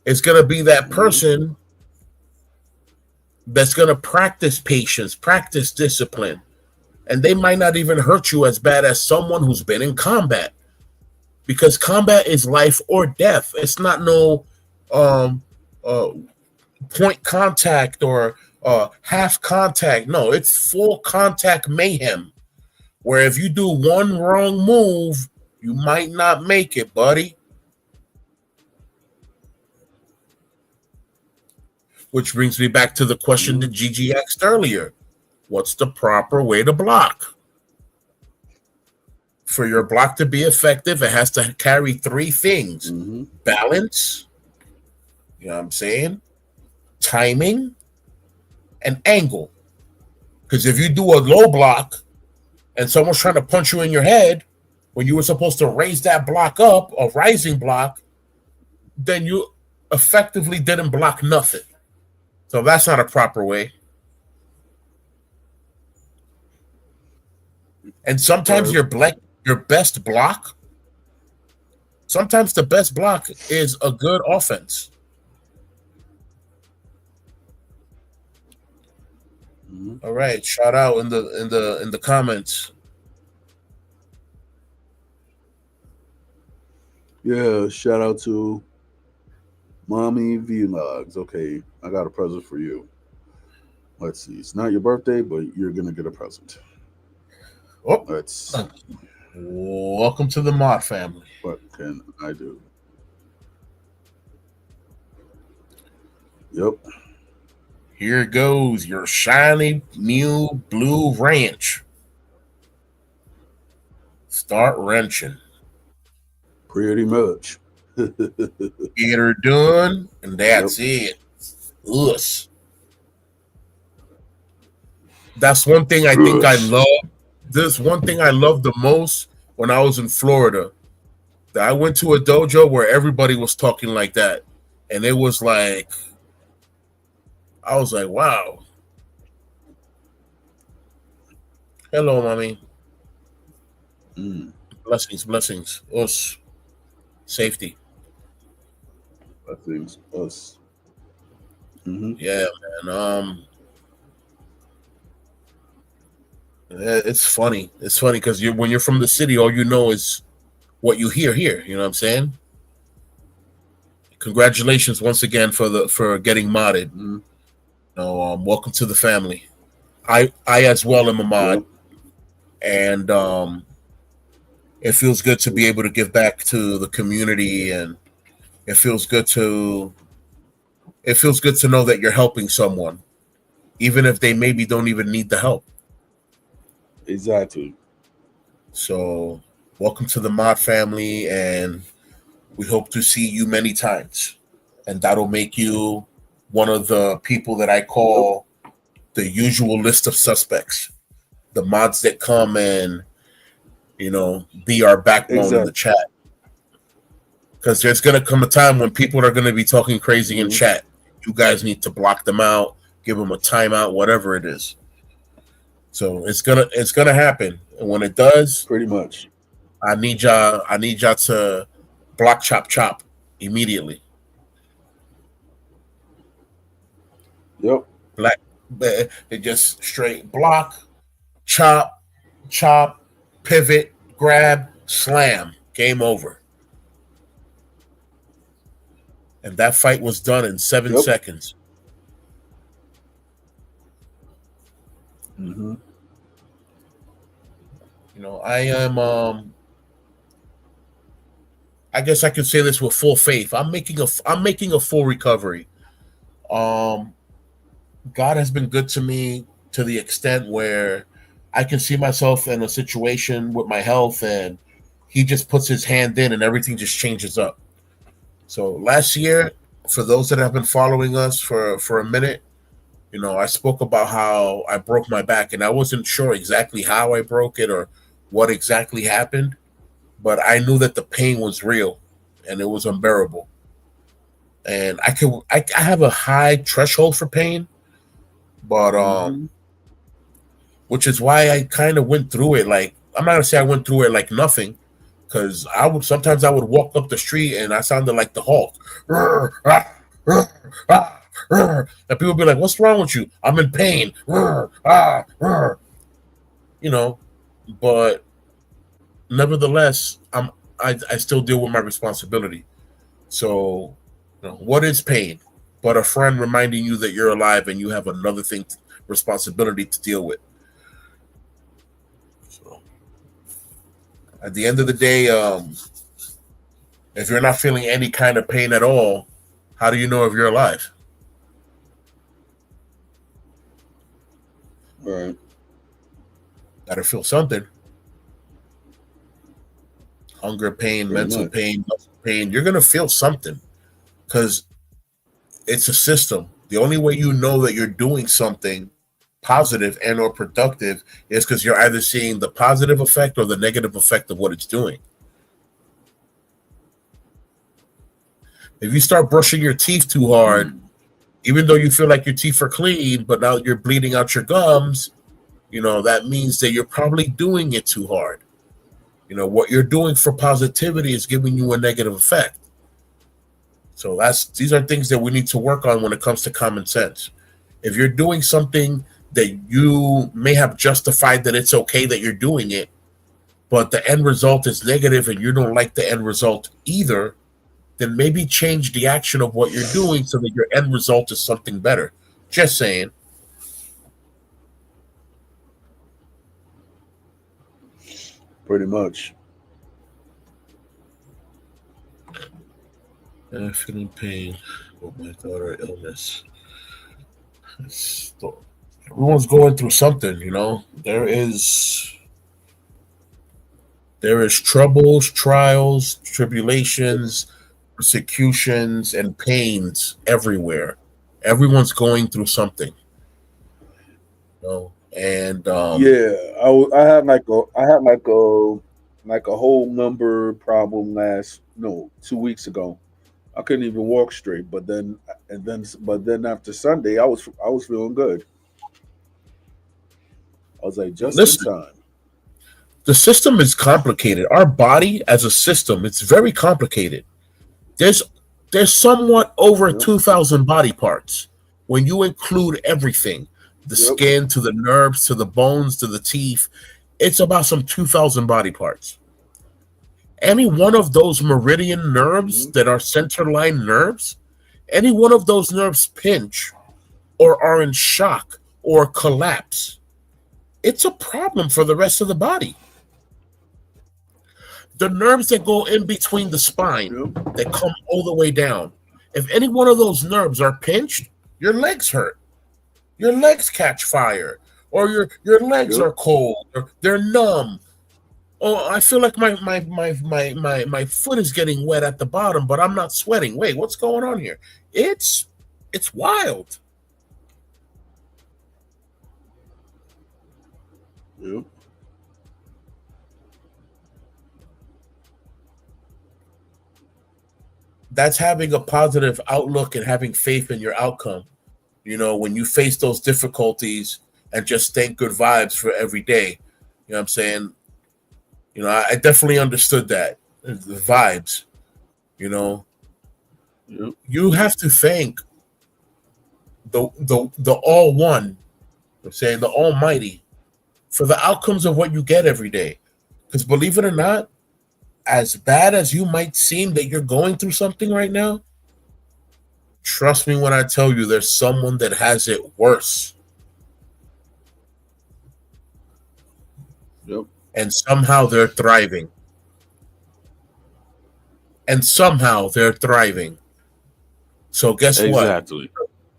going to be that person that's going to practice patience, practice discipline. And they might not even hurt you as bad as someone who's been in combat. Because combat is life or death. It's not no point contact or half contact. No, it's full contact mayhem. Where if you do one wrong move, you might not make it, buddy. Which brings me back to the question that Gigi asked earlier. What's the proper way to block? For your block to be effective, it has to carry three things. Balance, you know what I'm saying? Timing, and angle. Because if you do a low block and someone's trying to punch you in your head when you were supposed to raise that block up, a rising block, then you effectively didn't block nothing. So that's not a proper way. And sometimes your best block, sometimes the best block is a good offense. All right, shout out in the comments. Yeah, shout out to Mommy Vlogs. Okay, I got a present for you. Let's see. It's not your birthday, but you're gonna get a present. Oh, welcome to the Mod family. What can I do? Yep. Here goes your shiny new blue ranch. Start wrenching. Pretty much. Get her done, and that's it. Us. That's one thing I think I love. This one thing I loved the most when I was in Florida. That I went to a dojo where everybody was talking like that. And it was like, I was like, wow. Hello, mommy. Blessings. Us. Safety. Blessings. Us. Yeah, man. It's funny. It's funny because when you're from the city, all you know is what you hear here. You know what I'm saying? congratulations once again for getting modded. Mhm. Welcome to the family. I as well am a mod, Yep. and it feels good to be able to give back to the community, and it feels good to it feels good to know that you're helping someone, even if they maybe don't even need the help. Exactly. So, welcome to the mod family, and we hope to see you many times. And that'll make you one of the people that I Yep. call the usual list of suspects, the mods that come and be our backbone in the Exactly. chat. Because there's gonna come a time when people are gonna be talking crazy in Hmm. chat. You guys need to block them out, give them a timeout, whatever it is. So it's gonna happen, and when it does, Pretty much. I need y'all to block chop chop immediately. Yep. Black, it just straight block, chop, chop, pivot, grab, slam, game over. And that fight was done in seven Yep. seconds. Hmm. I am. I guess I can say this with full faith. I'm making a full recovery. Um, God has been good to me to the extent where I can see myself in a situation with my health, and He just puts His hand in, and everything just changes up. So last year, for those that have been following us for a minute, I spoke about how I broke my back, and I wasn't sure exactly how I broke it or what exactly happened, but I knew that the pain was real and it was unbearable. And I have a high threshold for pain, but Hmm. which is why I kind of went through it. Like, I'm not gonna say I went through it like nothing, because I would walk up the street and I sounded like the Hulk. And people be like, "What's wrong with you?" I'm in pain. You know, but nevertheless, I still deal with my responsibility. So, what is pain? But a friend reminding you that you're alive and you have another responsibility to deal with. So, at the end of the day, if you're not feeling any kind of pain at all, how do you know if you're alive? Right. Gotta feel something. Hunger pain, Pretty mental much. pain, muscle pain. You're gonna feel something because it's a system. The only way you know that you're doing something positive and or productive is because you're either seeing the positive effect or the negative effect of what it's doing. If you start brushing your teeth too hard, Mm. even though you feel like your teeth are clean, but now you're bleeding out your gums, that means that you're probably doing it too hard. What you're doing for positivity is giving you a negative effect. So these are things that we need to work on when it comes to common sense. If you're doing something that you may have justified that it's okay that you're doing it, but the end result is negative and you don't like the end result either, then maybe change the action of what you're doing so that your end result is something better. Just saying. Pretty much. Feeling pain with my daughter illness. Everyone's going through something. There is troubles, trials, tribulations, persecutions, and pains everywhere. Everyone's going through something. And Yeah. I had like a whole number problem last no 2 weeks ago. I couldn't even walk straight, but then after Sunday, I was feeling good. I was like just in listen, time. the system is complicated. Our body as a system, it's very complicated. There's there's somewhat over Yep. 2,000 body parts when you include everything, the Yep. skin to the nerves to the bones to the teeth. It's about some 2,000 body parts. Any one of those meridian nerves Hmm. that are center line nerves, any one of those nerves pinch or are in shock or collapse, it's a problem for the rest of the body. The nerves that go in between the spine, Yep. that come all the way down, if any one of those nerves are pinched, your legs hurt. Your legs catch fire, or your legs Yep. are cold, or they're numb. Oh, I feel like my foot is getting wet at the bottom, but I'm not sweating. Wait, what's going on here? It's it's wild. Yep. That's having a positive outlook and having faith in your outcome. When you face those difficulties and just think good vibes for every day. You know what I'm saying? I definitely understood that. The vibes, you know. Yep. You have to thank the all one, I'm saying the Almighty, for the outcomes of what you get every day. Because believe it or not, as bad as you might seem that you're going through something right now, trust me when I tell you there's someone that has it worse. Yep. And somehow they're thriving. And somehow they're thriving. So guess what? Exactly.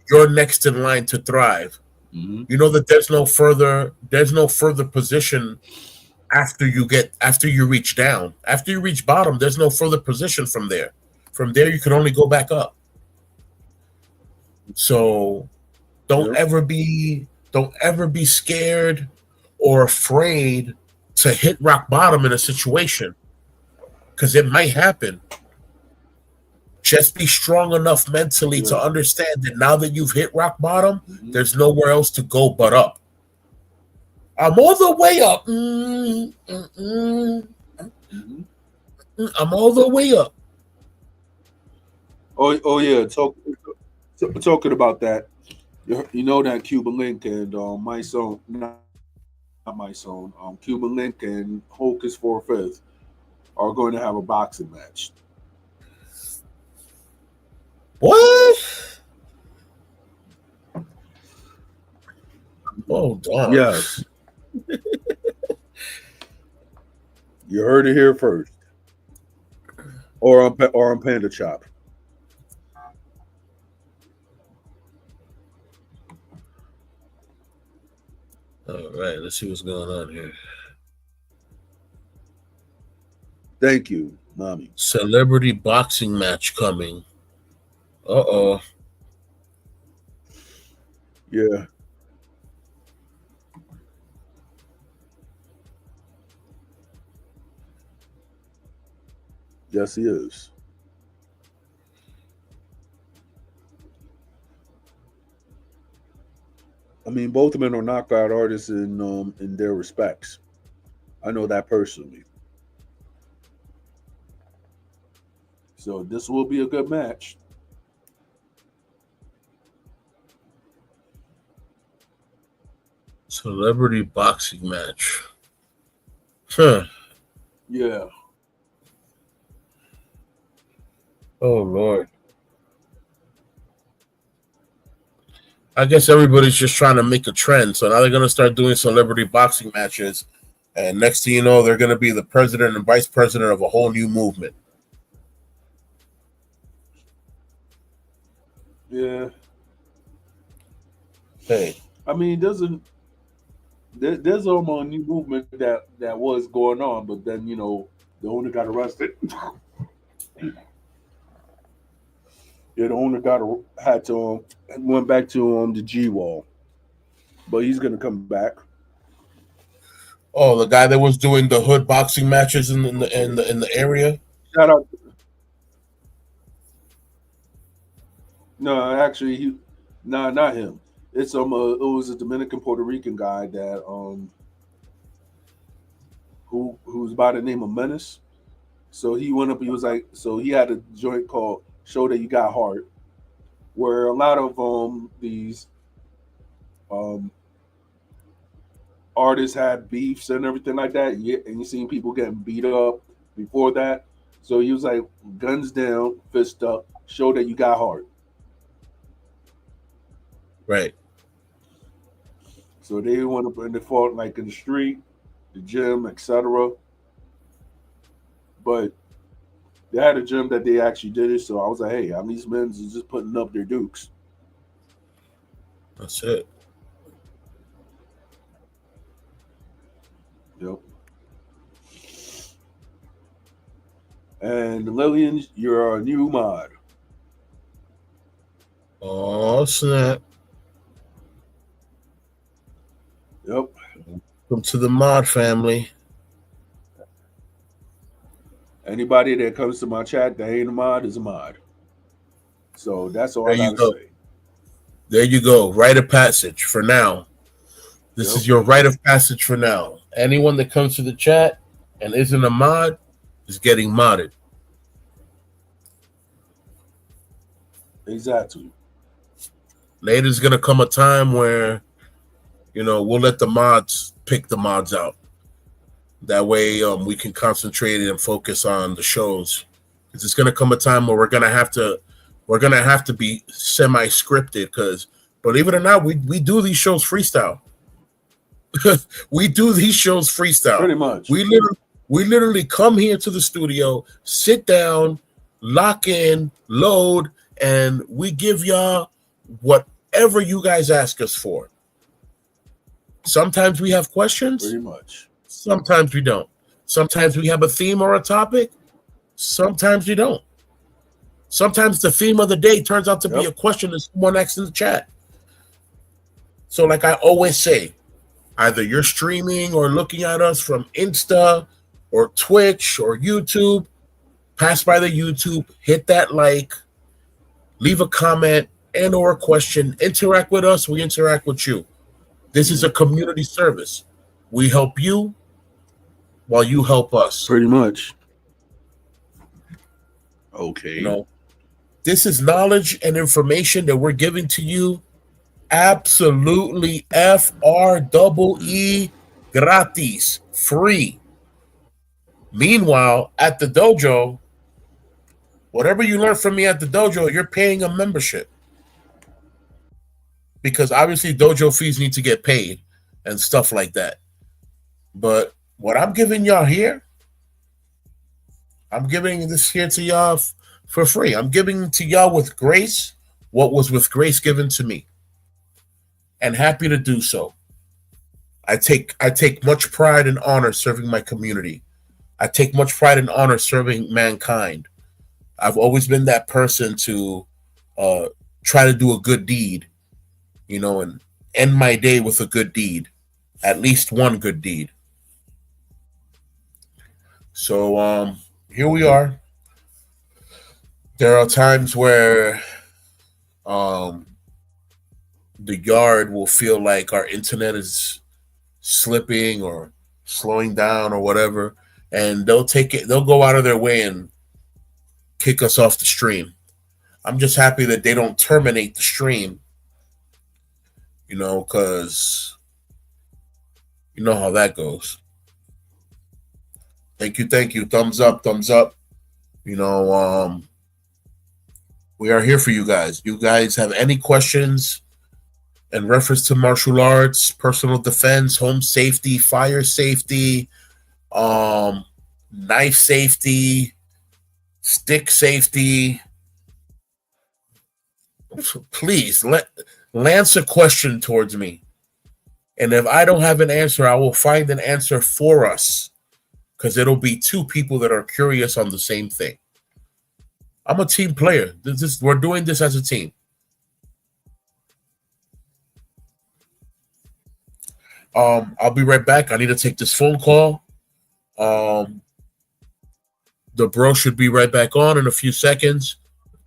You're next in line to thrive. Hmm. You know that there's no further position after you reach down. After you reach bottom, there's no further position from there. From there you can only go back up. So don't Yep. ever be don't ever be scared or afraid to hit rock bottom in a situation because it might happen. Just be strong enough mentally to Yeah. understand that now that you've hit rock bottom, Hmm. there's nowhere else to go but up. I'm all the way up. Hmm. I'm all the way up. Oh yeah. Talking about that. You know that Cuban Link and my son, not my son, Cuban Link and Hocus for a Fifth are going to have a boxing match. What? Hold on. Yes, you heard it here first, or on Panda Chop. All right, let's see what's going on here. Thank you, mommy. Celebrity boxing match coming. Uh oh. Yeah. Yes, he is. I mean, both of them are knockout artists in their respects. I know that personally. So this will be a good match. Celebrity boxing match. Huh. Yeah. Oh Lord. I guess everybody's just trying to make a trend. So now they're gonna start doing celebrity boxing matches. And next thing you know, they're gonna be the president and vice president of a whole new movement. Yeah. Hey. I mean, there's a new movement that was going on, but then the owner got arrested. Yeah, the owner got had to went back to the G wall, but he's gonna come back. Oh, the guy that was doing the hood boxing matches in the area. Shout out. No, actually, nah, not him. It's it was a Dominican Puerto Rican guy that who's by the name of Menace. So he went up. He was like, so he had a joint called "Show That You Got Heart," where a lot of these um artists had beefs and everything like that. Yeah, and you seen people getting beat up before that. So he was like, guns down, fist up, show that you got heart. Right. So they want to put in the fought like in the street, the gym, etc. But they had a gym that they actually did it. So I was like, hey, I mean, these men is just putting up their dukes. That's it. Yep. And Lillian, you're a new mod. Oh snap! Yep. Welcome to the mod family. Anybody that comes to my chat that ain't a mod is a mod. So that's all There I you gotta go. say. There you go. Rite of passage for now. This Yep. is your rite of passage for now. Anyone that comes to the chat and isn't a mod is getting modded. Exactly. Later's gonna come a time where we'll let the mods pick the mods out. That way, we can concentrate and focus on the shows. Because it's gonna come a time where we're gonna have to be semi-scripted. Because believe it or not, we do these shows freestyle. We do these shows freestyle. Pretty much. We literally come here to the studio, sit down, lock in, load, and we give y'all whatever you guys ask us for. Sometimes we have questions, Pretty much. sometimes we don't. Sometimes we have a theme or a topic, sometimes we don't. Sometimes the theme of the day turns out to be a question that someone asks in the chat. So, like I always say, either you're streaming or looking at us from Insta or Twitch or YouTube, pass by the YouTube, hit that like, leave a comment and or a question, interact with us, we interact with you. This is a community service. We help you while you help us. Pretty much. Okay. This is knowledge and information that we're giving to you absolutely FREE gratis, free. Meanwhile, at the dojo, whatever you learn from me at the dojo, you're paying a membership. Because obviously dojo fees need to get paid and stuff like that. But what I'm giving y'all here, I'm giving this here to y'all for free. I'm giving to y'all with grace what was with grace given to me. And happy to do so. I take much pride and honor serving my community. I take much pride and honor serving mankind. I've always been that person to try to do a good deed, and end my day with a good deed, at least one good deed. So here we are. There are times where the yard will feel like our internet is slipping or slowing down or whatever, and they'll go out of their way and kick us off the stream. I'm just happy that they don't terminate the stream, because you know how that goes. Thank you. Thumbs up. We are here for you guys. You guys have any questions in reference to martial arts, personal defense, home safety, fire safety, knife safety, stick safety, please lance a question towards me. And if I don't have an answer, I will find an answer for us, because it'll be two people that are curious on the same thing. I'm a team player. We're doing this as a team. I'll be right back. I need to take this phone call. The bro should be right back on in a few seconds.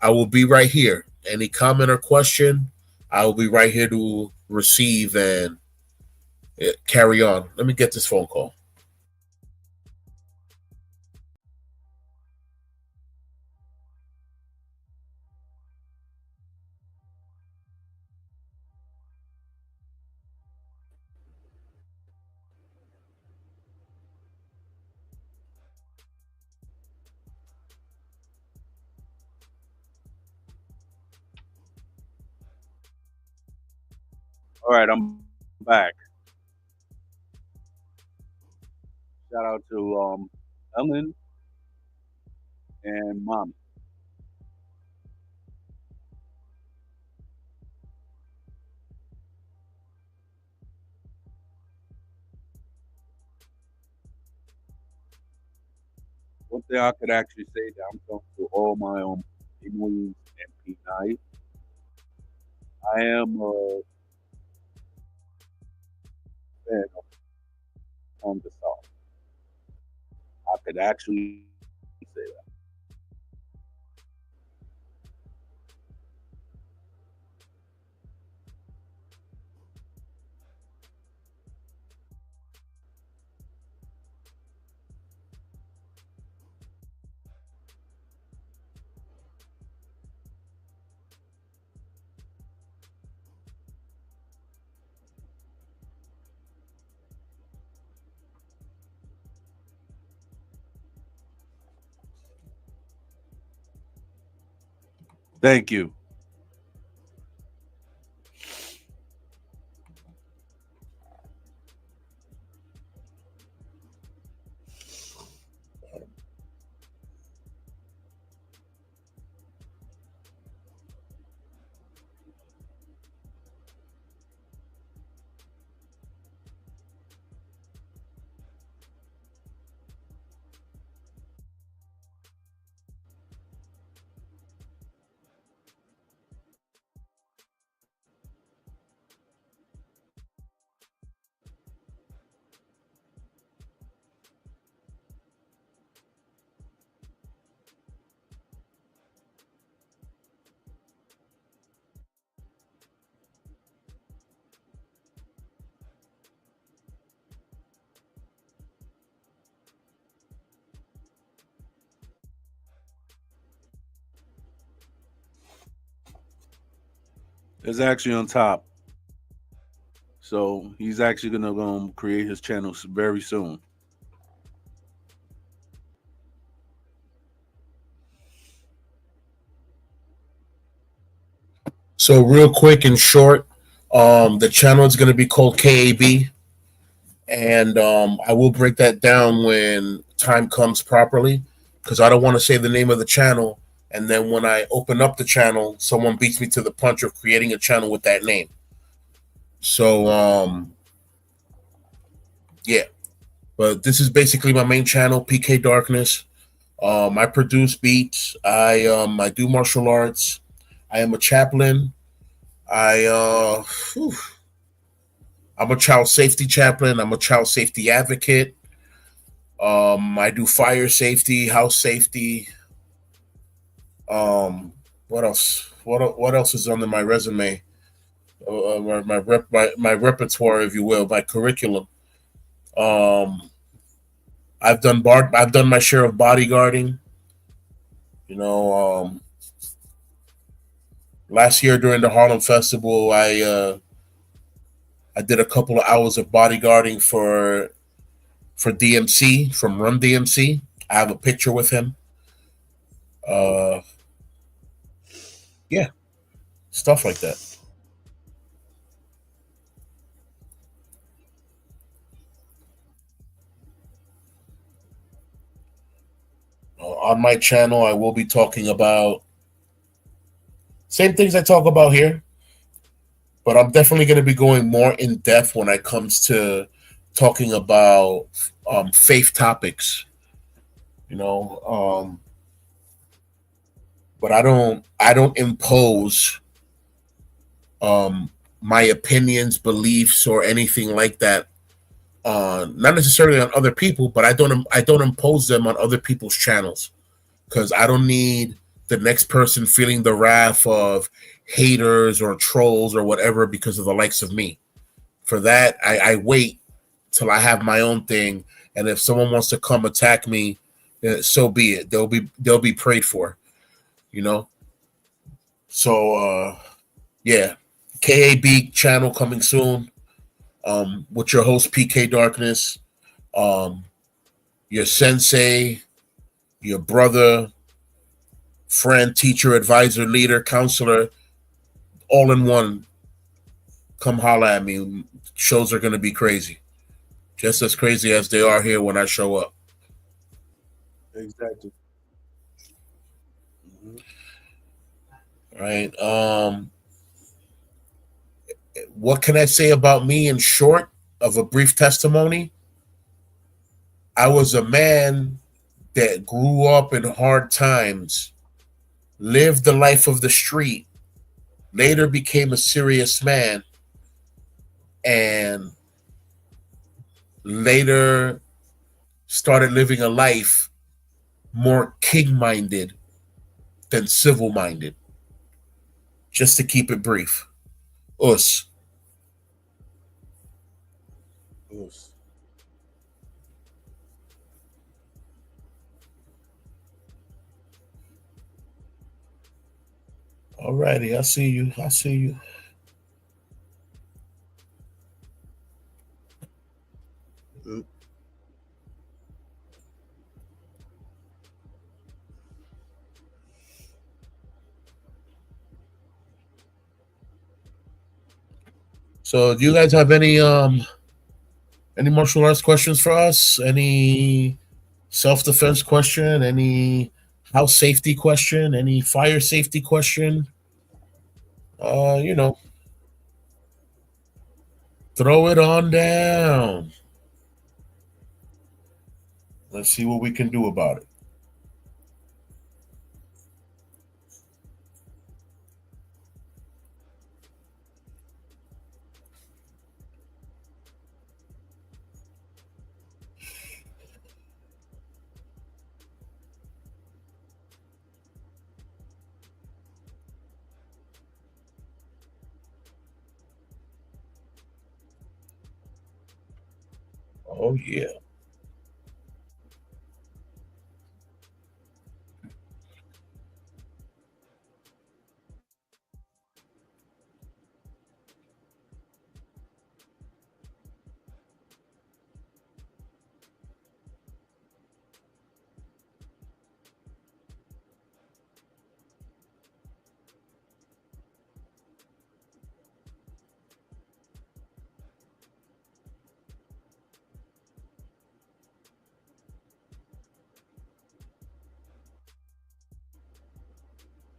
I will be right here. Any comment or question, I will be right here to receive and carry on. Let me get this phone call. All right, I'm back. Shout out to Ellen and Mommy. One thing I could actually say that I'm comfortable all my emojis and P9. I am a fan of on the song. I could actually say that. Thank you. It's actually on top. So he's actually gonna create his channel very soon. So real quick and short, the channel is going to be called KAB, and I will break that down when time comes properly, because I don't want to say the name of the channel, and then when I open up the channel, someone beats me to the punch of creating a channel with that name. So yeah, but this is basically my main channel, PK Darkness. I produce beats. I do martial arts. I am a chaplain. I whew, I'm a child safety chaplain. I'm a child safety advocate. I do fire safety, house safety. What else? What else is under my resume? My repertoire, if you will, my curriculum. Um, I've done my share of bodyguarding. You know, last year during the Harlem Festival, I did a couple of hours of bodyguarding for DMC from Run DMC. I have a picture with him. Uh, yeah, stuff like that. On my channel, I will be talking about same things I talk about here, but I'm definitely going to be going more in depth when it comes to talking about faith topics. You know, but I don't impose my opinions, beliefs, or anything like that. Not necessarily on other people, but I don't impose them on other people's channels, because I don't need the next person feeling the wrath of haters or trolls or whatever because of the likes of me. For that, I wait till I have my own thing, and if someone wants to come attack me, so be it. They'll be prayed for, you know. So yeah, KAB channel coming soon. With your host PK Darkness, um, your sensei, your brother, friend, teacher, advisor, leader, counselor, all in one come holla at me. Shows are gonna be crazy, just as crazy as they are here when I show up. Exactly. Hmm. Right. What can I say about me in short of a brief testimony? I was a man that grew up in hard times, lived the life of the street, later became a serious man, and later started living a life more king minded than civil minded. Just to keep it brief. Us. Yes. Alrighty, I see you. I see you. Mm. So, do you guys have any martial arts questions for us? Any self defense question? Any house safety question? Any fire safety question? You know, throw it on down. Let's see what we can do about it. Oh yeah.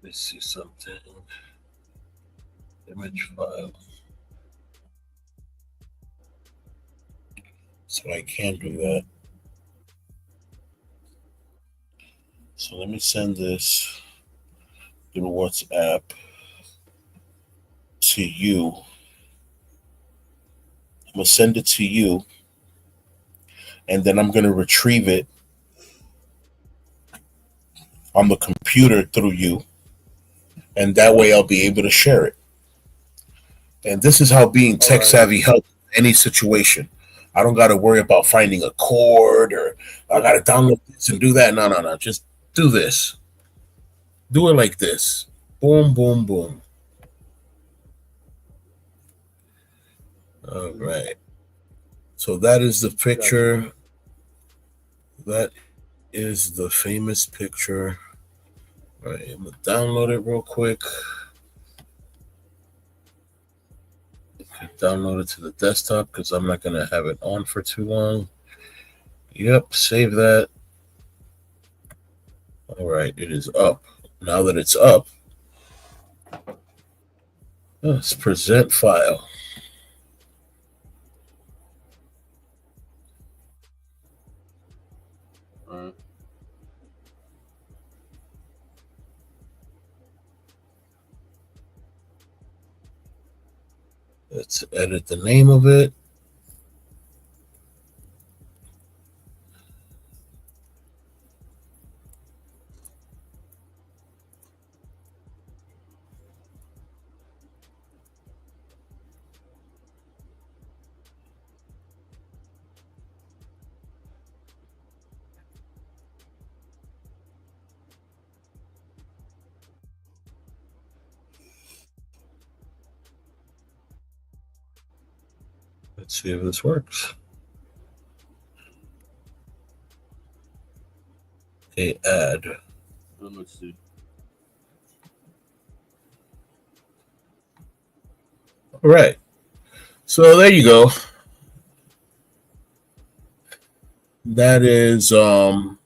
Let's see something. Image file. So I can do that. So let me send this through WhatsApp to you. I'm gonna send it to you, and then I'm gonna retrieve it on the computer through you, and that way I'll be able to share it. And this is how being All tech right. savvy helps in any situation. I don't got to worry about finding a cord or I got to download this and do that. No, no, no. Just do this. Do it like this. Boom, boom, boom. All Mhm. right. So that is the Got you. picture. That is the famous picture. All right. I'm going to download it real quick. Download it to the desktop because I'm not going to have it on for too long. Yep. Save that. All right. It is up. Now that it's up, let's present file. All right. Let's edit the name of it. Let's see if this works. Okay, add. Let's see. All right. So there you go. That is that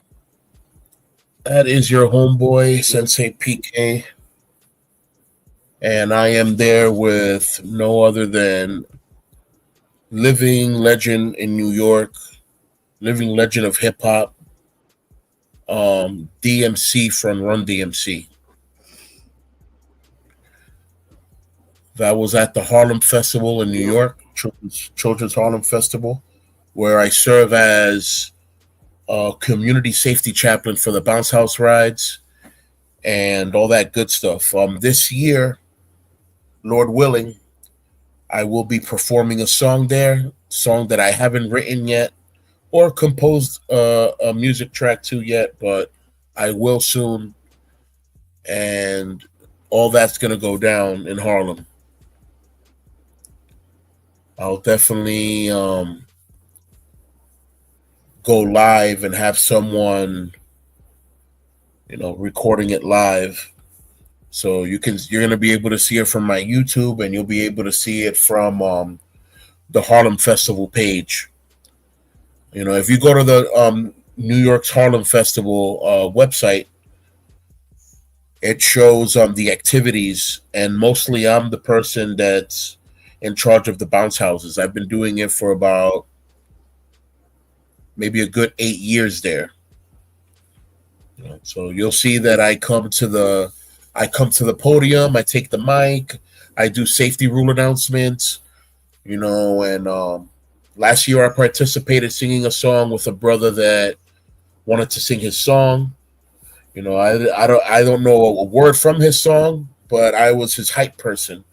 is your homeboy Sensei PK, and I am there with no other than living legend in New York, living legend of hip hop, DMC from Run DMC. That was at the Harlem Festival in New York, Children's Harlem Festival, where I serve as a community safety chaplain for the bounce house rides and all that good stuff. This year, Lord willing, I will be performing a song there, song that I haven't written yet or composed a music track to yet, but I will soon. And all that's going to go down in Harlem. I'll definitely go live and have someone, recording it live. So you're gonna be able to see it from my YouTube, and you'll be able to see it from the Harlem Festival page. If you go to the New York's Harlem Festival website, it shows the activities, and mostly I'm the person that's in charge of the bounce houses. I've been doing it for about maybe a good 8 years there. So you'll see that I come to the podium, I take the mic, I do safety rule announcements, and last year I participated singing a song with a brother that wanted to sing his song. I don't know a word from his song, but I was his hype person.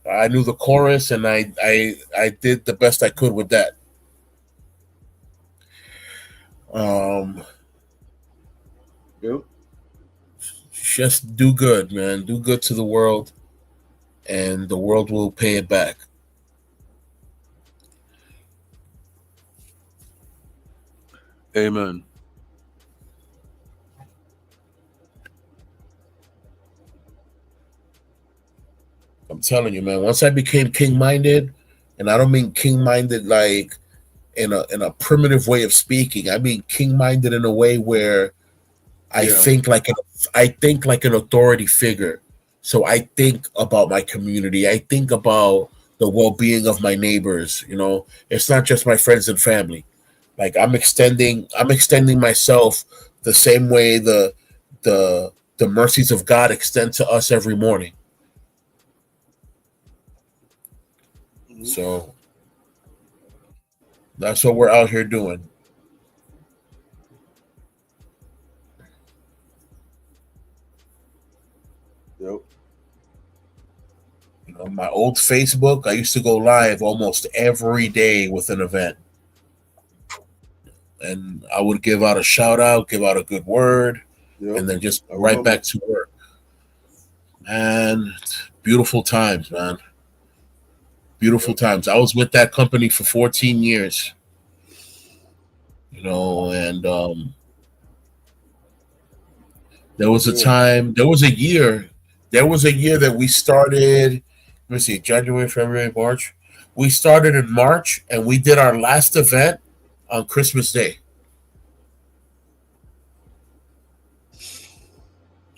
I knew the chorus, and I did the best I could with that. Yep. Just do good, man. Do good to the world, and the world will pay it back. Amen. I'm telling you, man. Once I became king minded, and I don't mean king minded like in a primitive way of speaking. I mean king minded in a way where I Yeah. think like an authority figure. So I think about my community. I think about the well being of my neighbors. It's not just my friends and family. Like I'm extending myself the same way the mercies of God extend to us every morning. So that's what we're out here doing. Yep. On my old Facebook, I used to go live almost every day with an event. And I would give out a shout out, give out a good word, Yep. and then just I right remember. back to work. And beautiful times, man. Beautiful Yep. times. I was with that company for 14 years, and there was a Yeah. time, there was a year that we started, let me see, January, February, March. We started in March, and we did our last event on Christmas Day.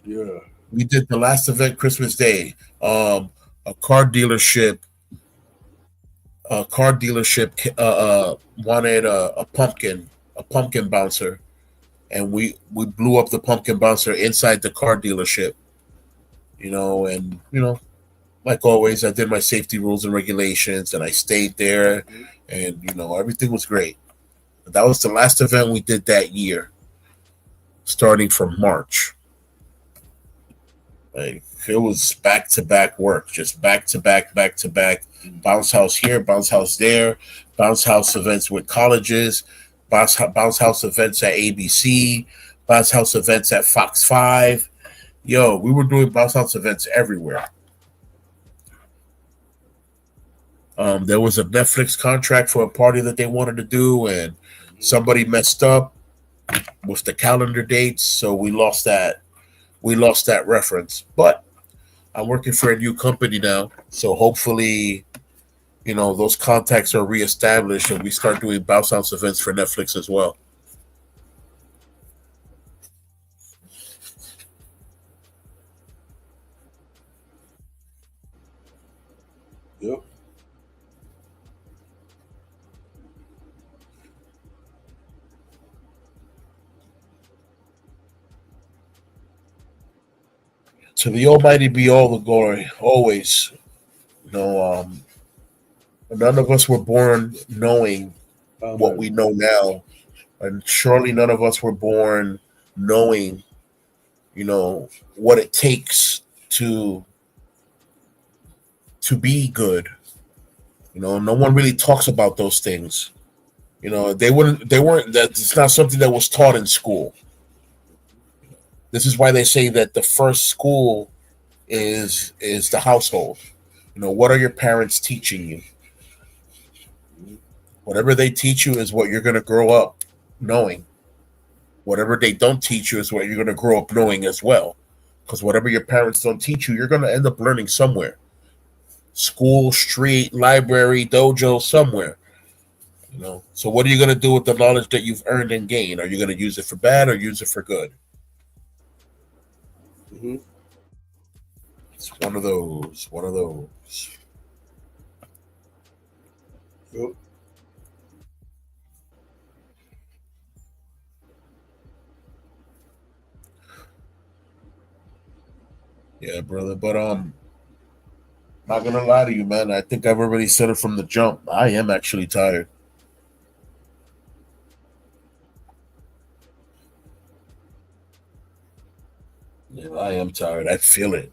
Yeah. We did the last event Christmas Day. A car dealership, wanted a pumpkin bouncer, and we blew up the pumpkin bouncer inside the car dealership. And like always, I did my safety rules and regulations, and I stayed there, and everything was great. That was the last event we did that year, starting from March. Like it was back to back work, just back to back, back to back. Bounce house here, bounce house there, bounce house events with colleges, bounce house events at ABC, bounce house events at Fox 5. Yo, we were doing bounce house events everywhere. There was a Netflix contract for a party that they wanted to do, and somebody messed up with the calendar dates, so we lost that. We lost that reference. But I'm working for a new company now, so hopefully, those contacts are reestablished and we start doing bounce house events for Netflix as well. Yep. To the Almighty be all the glory, always. You know, none of us were born knowing what we know now, and surely none of us were born knowing, what it takes to be good. No one really talks about those things. They weren't that it's not something that was taught in school. This is why they say that the first school is the household. What are your parents teaching you? Whatever they teach you is what you're going to grow up knowing. Whatever they don't teach you is what you're going to grow up knowing as well. Because whatever your parents don't teach you, you're going to end up learning somewhere. School, street, library, dojo, somewhere. So what are you going to do with the knowledge that you've earned and gained? Are you going to use it for bad or use it for good? Mm-hmm. It's one of those. One of those. Yep. Yeah, brother. But not gonna lie to you, man. I think I've already said it from the jump. I am actually tired. Yeah, I am tired. I feel it.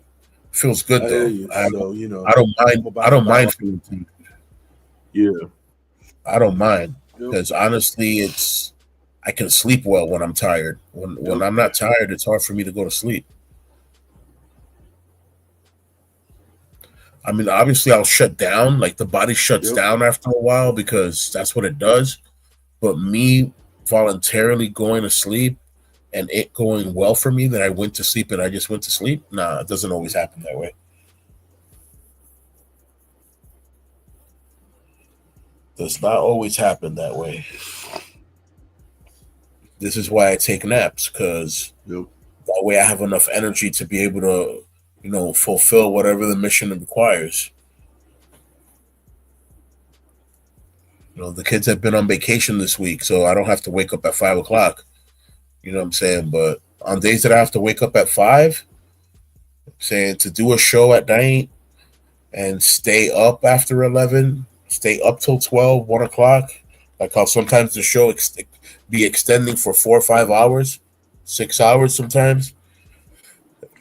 Feels good I hear though. you. I So I don't mind. I'm I about don't mind about feeling tired. yeah. I don't mind Yep. because honestly, I can sleep well when I'm tired. When Yep. I'm not tired, it's hard for me to go to sleep. I mean, obviously, I'll shut down. Like the body shuts Yep. down after a while because that's what it does. But me voluntarily going to sleep and it going well for me that I went to sleep and I just went to sleep, nah, it doesn't always happen that way. Does not always happen that way. This is why I take naps because Yep. that way I have enough energy to be able to, fulfill whatever the mission requires. The kids have been on vacation this week, so I don't have to wake up at 5 o'clock. You know what I'm saying? But on days that I have to wake up at five, saying to do a show at night and stay up after 11, stay up till 12, 1 o'clock, like how sometimes the show be extending for 4 or 5 hours, 6 hours sometimes.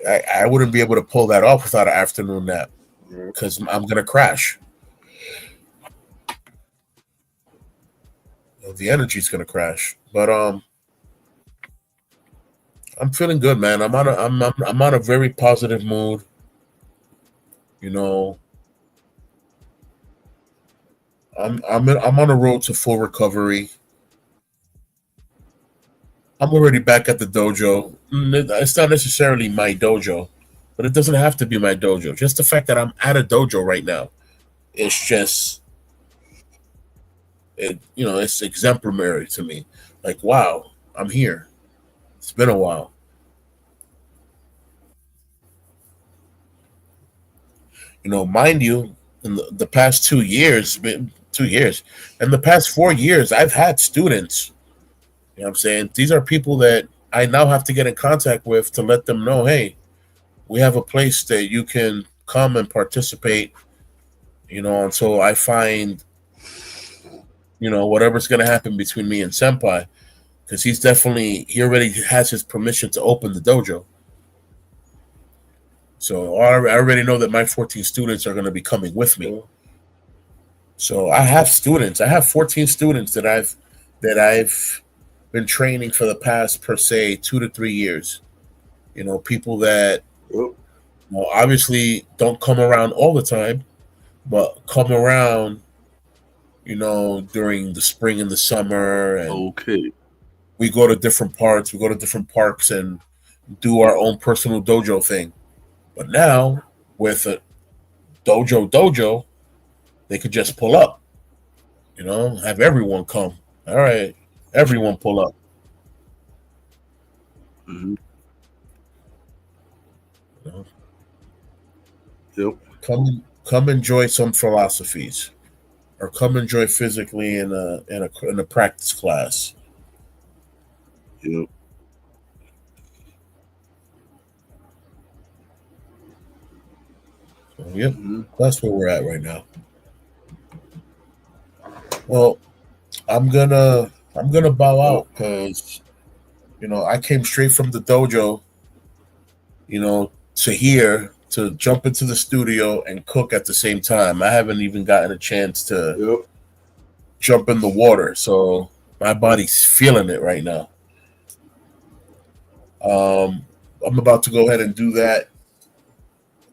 I wouldn't be able to pull that off without an afternoon nap Yep. because I'm gonna crash. The energy's gonna crash. But I'm feeling good, man. I'm on a very positive mood. You know, I'm on a road to full recovery. I'm already back at the dojo. It's not necessarily my dojo, but it doesn't have to be my dojo. Just the fact that I'm at a dojo right now, it's just it's exemplary to me. Like, wow, I'm here. It's been a while. Mind you, in the past 2 years, 2 years, in the past 4 years, I've had students. You know what I'm saying? These are people that I now have to get in contact with to let them know, hey, we have a place that you can come and participate, until I find, whatever's going to happen between me and Senpai. Because he already has his permission to open the dojo. So I already know that my 14 students are going to be coming with me. So I have students. I have 14 students that I've been training for the past, per se, 2 to 3 years. People that Yep. obviously don't come around all the time, but come around, during the spring and the summer, and Okay. we go to different parts. We go to different parks and do our own personal dojo thing. But now with a dojo, they could just pull up. Have everyone come. All right, everyone pull up. Mm-hmm. You know? Yep. Come enjoy some philosophies, or come enjoy physically in a practice class. Yep. So, yep, Mm-hmm. that's where we're at right now. Well, I'm gonna bow out because I came straight from the dojo, to here to jump into the studio and cook at the same time. I haven't even gotten a chance to Yep. jump in the water, so my body's feeling it right now. I'm about to go ahead and do that,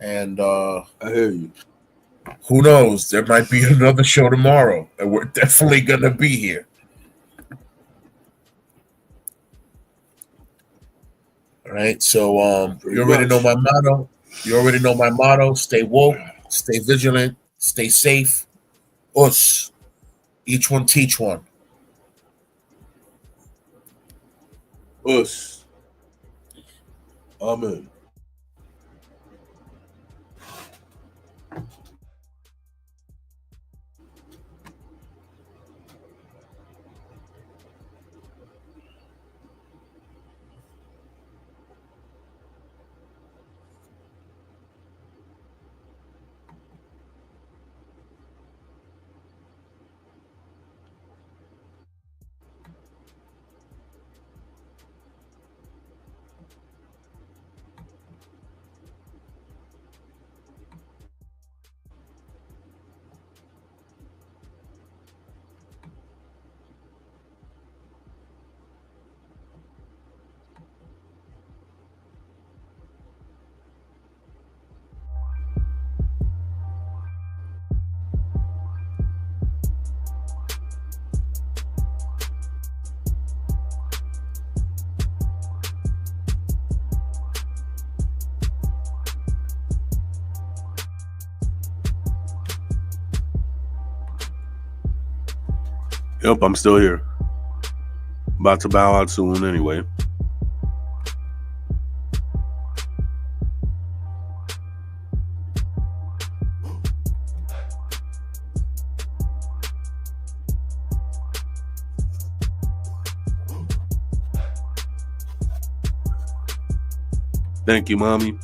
and I hear you. who knows? There might be another show tomorrow, and we're definitely gonna be here. All right, so you already know my motto. You already know my motto. Stay woke, stay vigilant, stay safe. Us. Each one teach one. Us. Amen. Yep, I'm still here. About to bow out soon anyway. Thank you, Mommy.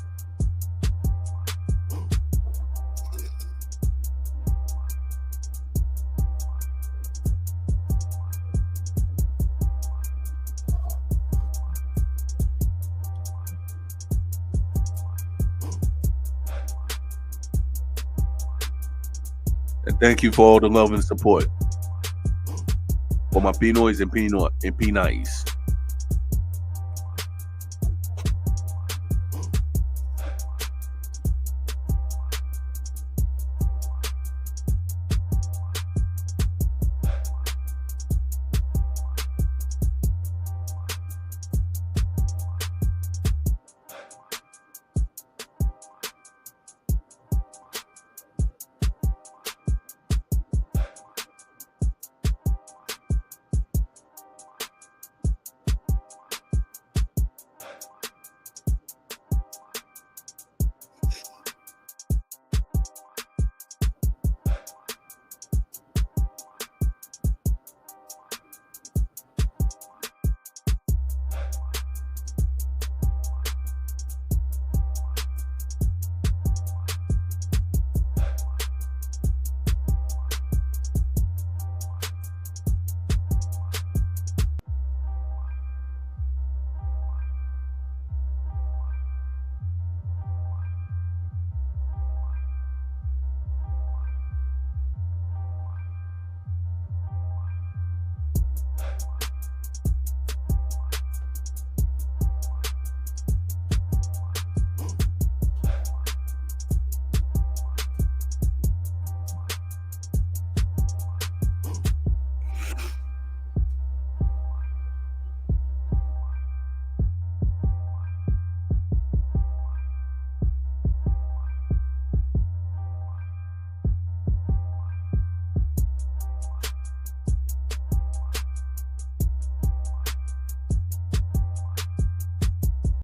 And thank you for all the love and support. For my Pinoys and P nice.